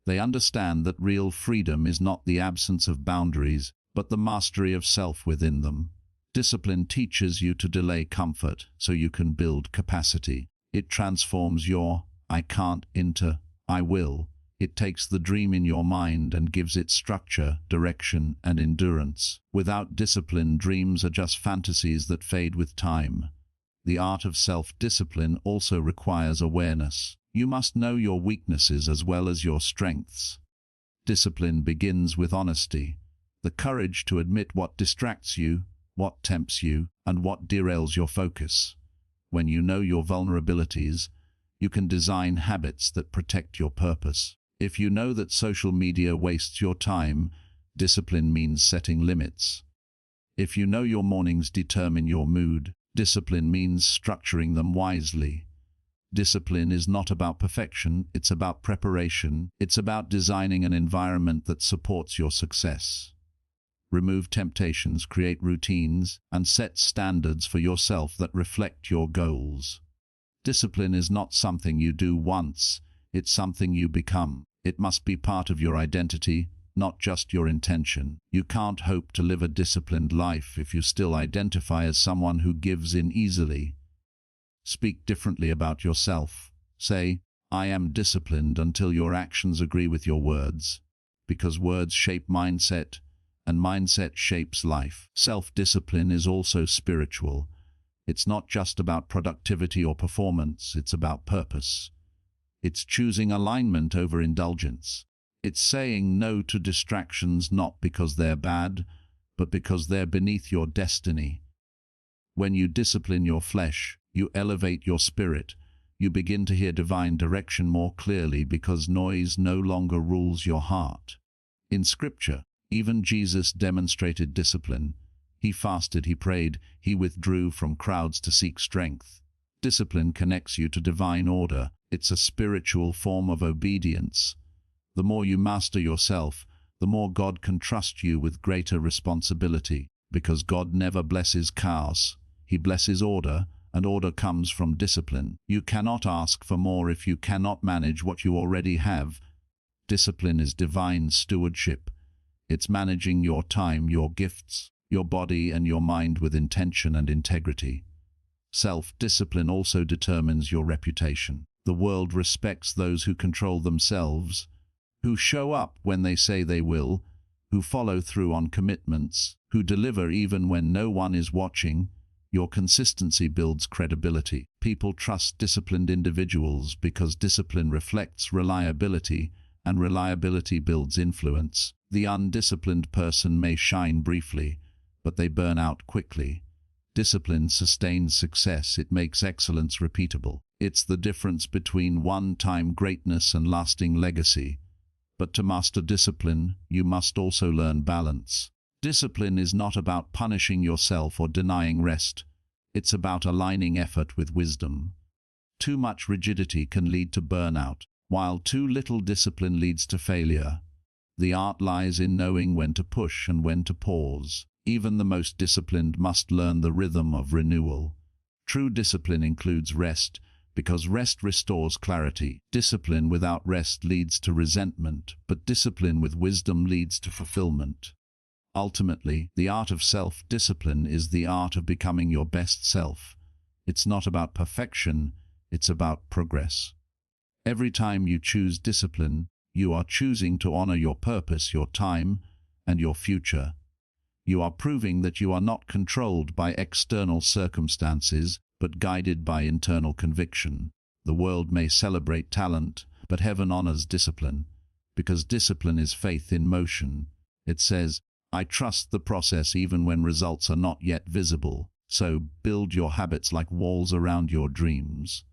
A: They understand that real freedom is not the absence of boundaries, but the mastery of self within them. Discipline teaches you to delay comfort so you can build capacity. It transforms your "I can't" into "I will." It takes the dream in your mind and gives it structure, direction, and endurance. Without discipline, dreams are just fantasies that fade with time. The art of self-discipline also requires awareness. You must know your weaknesses as well as your strengths. Discipline begins with honesty, the courage to admit what distracts you, what tempts you, and what derails your focus. When you know your vulnerabilities, you can design habits that protect your purpose. If you know that social media wastes your time, discipline means setting limits. If you know your mornings determine your mood, discipline means structuring them wisely. Discipline is not about perfection, it's about preparation. It's about designing an environment that supports your success. Remove temptations, create routines, and set standards for yourself that reflect your goals. Discipline is not something you do once, it's something you become. It must be part of your identity, not just your intention. You can't hope to live a disciplined life if you still identify as someone who gives in easily. Speak differently about yourself. Say, "I am disciplined," until your actions agree with your words. Because words shape mindset, and mindset shapes life. Self-discipline is also spiritual. It's not just about productivity or performance, it's about purpose. It's choosing alignment over indulgence. It's saying no to distractions not because they're bad, but because they're beneath your destiny. When you discipline your flesh, you elevate your spirit. You begin to hear divine direction more clearly because noise no longer rules your heart. In Scripture, even Jesus demonstrated discipline. He fasted, he prayed, he withdrew from crowds to seek strength. Discipline connects you to divine order. It's a spiritual form of obedience. The more you master yourself, the more God can trust you with greater responsibility. Because God never blesses chaos, He blesses order, and order comes from discipline. You cannot ask for more if you cannot manage what you already have. Discipline is divine stewardship. It's managing your time, your gifts, your body, and your mind with intention and integrity. Self-discipline also determines your reputation. The world respects those who control themselves, who show up when they say they will, who follow through on commitments, who deliver even when no one is watching. Your consistency builds credibility. People trust disciplined individuals because discipline reflects reliability, and reliability builds influence. The undisciplined person may shine briefly, but they burn out quickly. Discipline sustains success. It makes excellence repeatable. It's the difference between one-time greatness and lasting legacy. But to master discipline, you must also learn balance. Discipline is not about punishing yourself or denying rest. It's about aligning effort with wisdom. Too much rigidity can lead to burnout, while too little discipline leads to failure. The art lies in knowing when to push and when to pause. Even the most disciplined must learn the rhythm of renewal. True discipline includes rest, because rest restores clarity. Discipline without rest leads to resentment, but discipline with wisdom leads to fulfillment. Ultimately, the art of self-discipline is the art of becoming your best self. It's not about perfection, it's about progress. Every time you choose discipline, you are choosing to honor your purpose, your time, and your future. You are proving that you are not controlled by external circumstances, but guided by internal conviction. The world may celebrate talent, but heaven honors discipline, because discipline is faith in motion. It says, I trust the process even when results are not yet visible. So build your habits like walls around your dreams.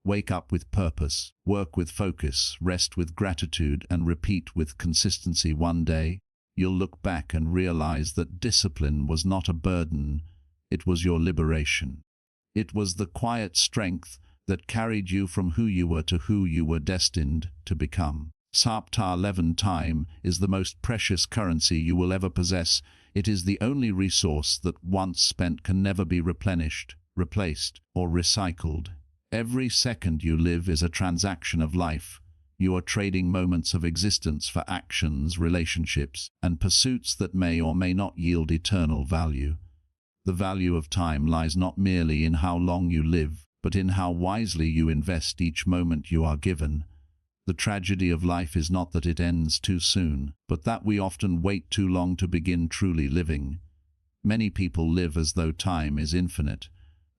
A: Wake up with purpose, work with focus, rest with gratitude, and repeat with consistency. One day, you'll look back and realize that discipline was not a burden, it was your liberation. It was the quiet strength that carried you from who you were to who you were destined to become. Sapta 11 Time is the most precious currency you will ever possess. It is the only resource that once spent can never be replenished, replaced, or recycled. Every second you live is a transaction of life. You are trading moments of existence for actions, relationships, and pursuits that may or may not yield eternal value. The value of time lies not merely in how long you live, but in how wisely you invest each moment you are given. The tragedy of life is not that it ends too soon, but that we often wait too long to begin truly living. Many people live as though time is infinite,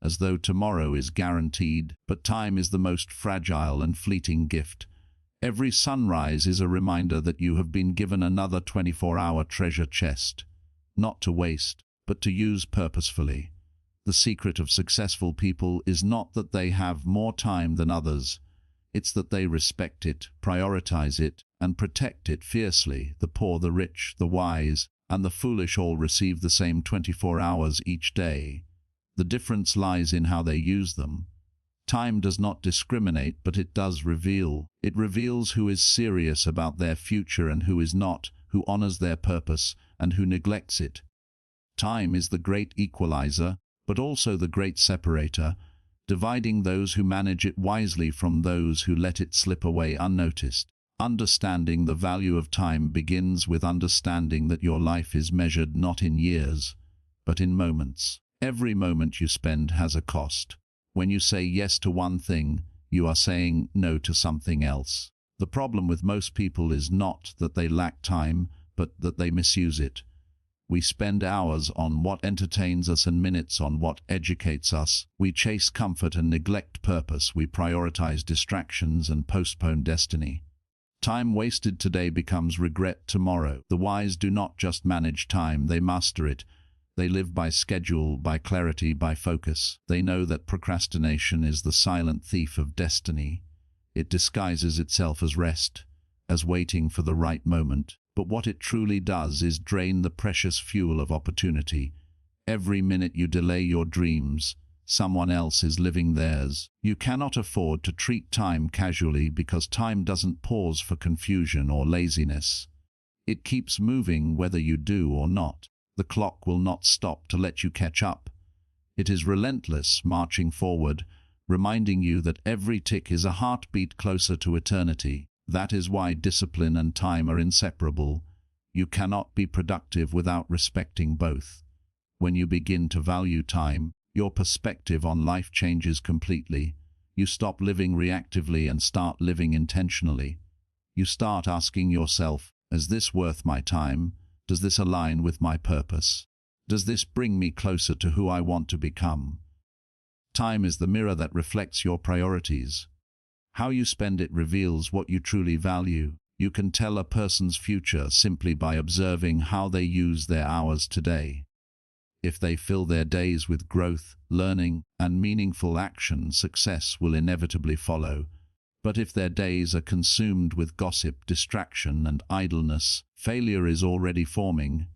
A: as though tomorrow is guaranteed, but time is the most fragile and fleeting gift. Every sunrise is a reminder that you have been given another 24-hour treasure chest, not to waste, but to use purposefully. The secret of successful people is not that they have more time than others. It's that they respect it, prioritize it, and protect it fiercely. The poor, the rich, the wise, and the foolish all receive the same 24 hours each day. The difference lies in how they use them. Time does not discriminate, but it does reveal. It reveals who is serious about their future and who is not, who honors their purpose and who neglects it. Time is the great equalizer, but also the great separator, dividing those who manage it wisely from those who let it slip away unnoticed. Understanding the value of time begins with understanding that your life is measured not in years, but in moments. Every moment you spend has a cost. When you say yes to one thing, you are saying no to something else. The problem with most people is not that they lack time, but that they misuse it. We spend hours on what entertains us and minutes on what educates us. We chase comfort and neglect purpose. We prioritize distractions and postpone destiny. Time wasted today becomes regret tomorrow. The wise do not just manage time, they master it. They live by schedule, by clarity, by focus. They know that procrastination is the silent thief of destiny. It disguises itself as rest, as waiting for the right moment. But what it truly does is drain the precious fuel of opportunity. Every minute you delay your dreams, someone else is living theirs. You cannot afford to treat time casually because time doesn't pause for confusion or laziness. It keeps moving whether you do or not. The clock will not stop to let you catch up. It is relentless, marching forward, reminding you that every tick is a heartbeat closer to eternity. That is why discipline and time are inseparable. You cannot be productive without respecting both. When you begin to value time, your perspective on life changes completely. You stop living reactively and start living intentionally. You start asking yourself, is this worth my time? Does this align with my purpose? Does this bring me closer to who I want to become? Time is the mirror that reflects your priorities. How you spend it reveals what you truly value. You can tell a person's future simply by observing how they use their hours today. If they fill their days with growth, learning, and meaningful action, success will inevitably follow. But if their days are consumed with gossip, distraction, and idleness, failure is already forming.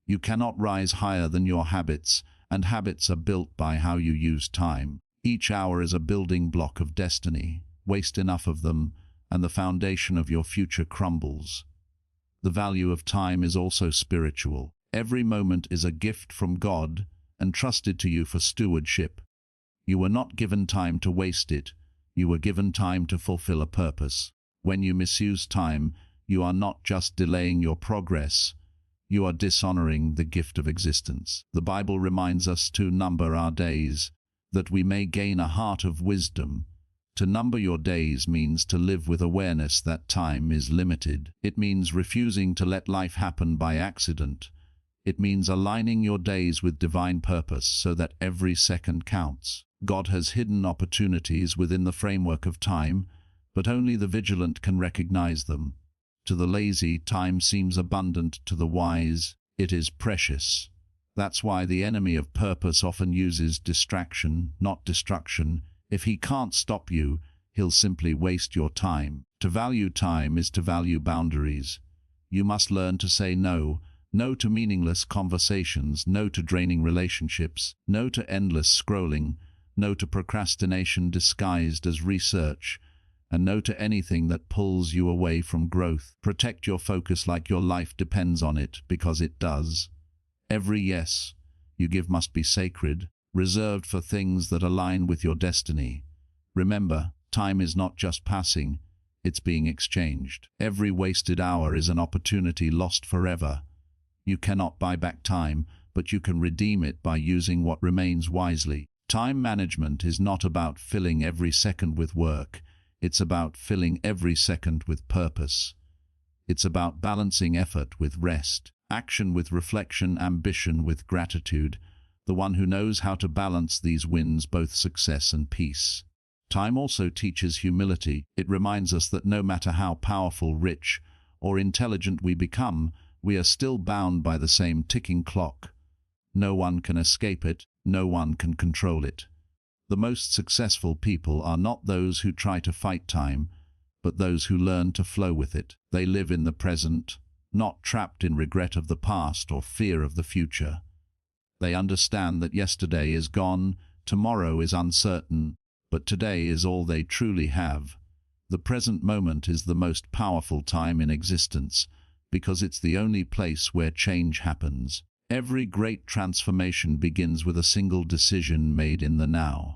A: You cannot rise higher than your habits, and habits are built by how you use time. Each hour is a building block of destiny. Waste enough of them, and the foundation of your future crumbles. The value of time is also spiritual. Every moment is a gift from God, entrusted to you for stewardship. You were not given time to waste it. You were given time to fulfill a purpose. When you misuse time, you are not just delaying your progress, you are dishonoring the gift of existence. The Bible reminds us to number our days, that we may gain a heart of wisdom. To number your days means to live with awareness that time is limited. It means refusing to let life happen by accident. It means aligning your days with divine purpose so that every second counts. God has hidden opportunities within the framework of time, but only the vigilant can recognize them. To the lazy, time seems abundant. To the wise, it is precious. That's why the enemy of purpose often uses distraction, not destruction. If he can't stop you, he'll simply waste your time. To value time is to value boundaries. You must learn to say no. No to meaningless conversations, no to draining relationships, no to endless scrolling, no to procrastination disguised as research, and no to anything that pulls you away from growth. Protect your focus like your life depends on it, because it does. Every yes you give must be sacred, reserved for things that align with your destiny. Remember, time is not just passing, it's being exchanged. Every wasted hour is an opportunity lost forever. You cannot buy back time, but you can redeem it by using what remains wisely. Time management is not about filling every second with work. It's about filling every second with purpose. It's about balancing effort with rest, action with reflection, ambition with gratitude. The one who knows how to balance these wins both success and peace. Time also teaches humility. It reminds us that no matter how powerful, rich, or intelligent we become, we are still bound by the same ticking clock. No one can escape it, no one can control it. The most successful people are not those who try to fight time, but those who learn to flow with it. They live in the present, not trapped in regret of the past or fear of the future. They understand that yesterday is gone, tomorrow is uncertain, but today is all they truly have. The present moment is the most powerful time in existence, because it's the only place where change happens. Every great transformation begins with a single decision made in the now.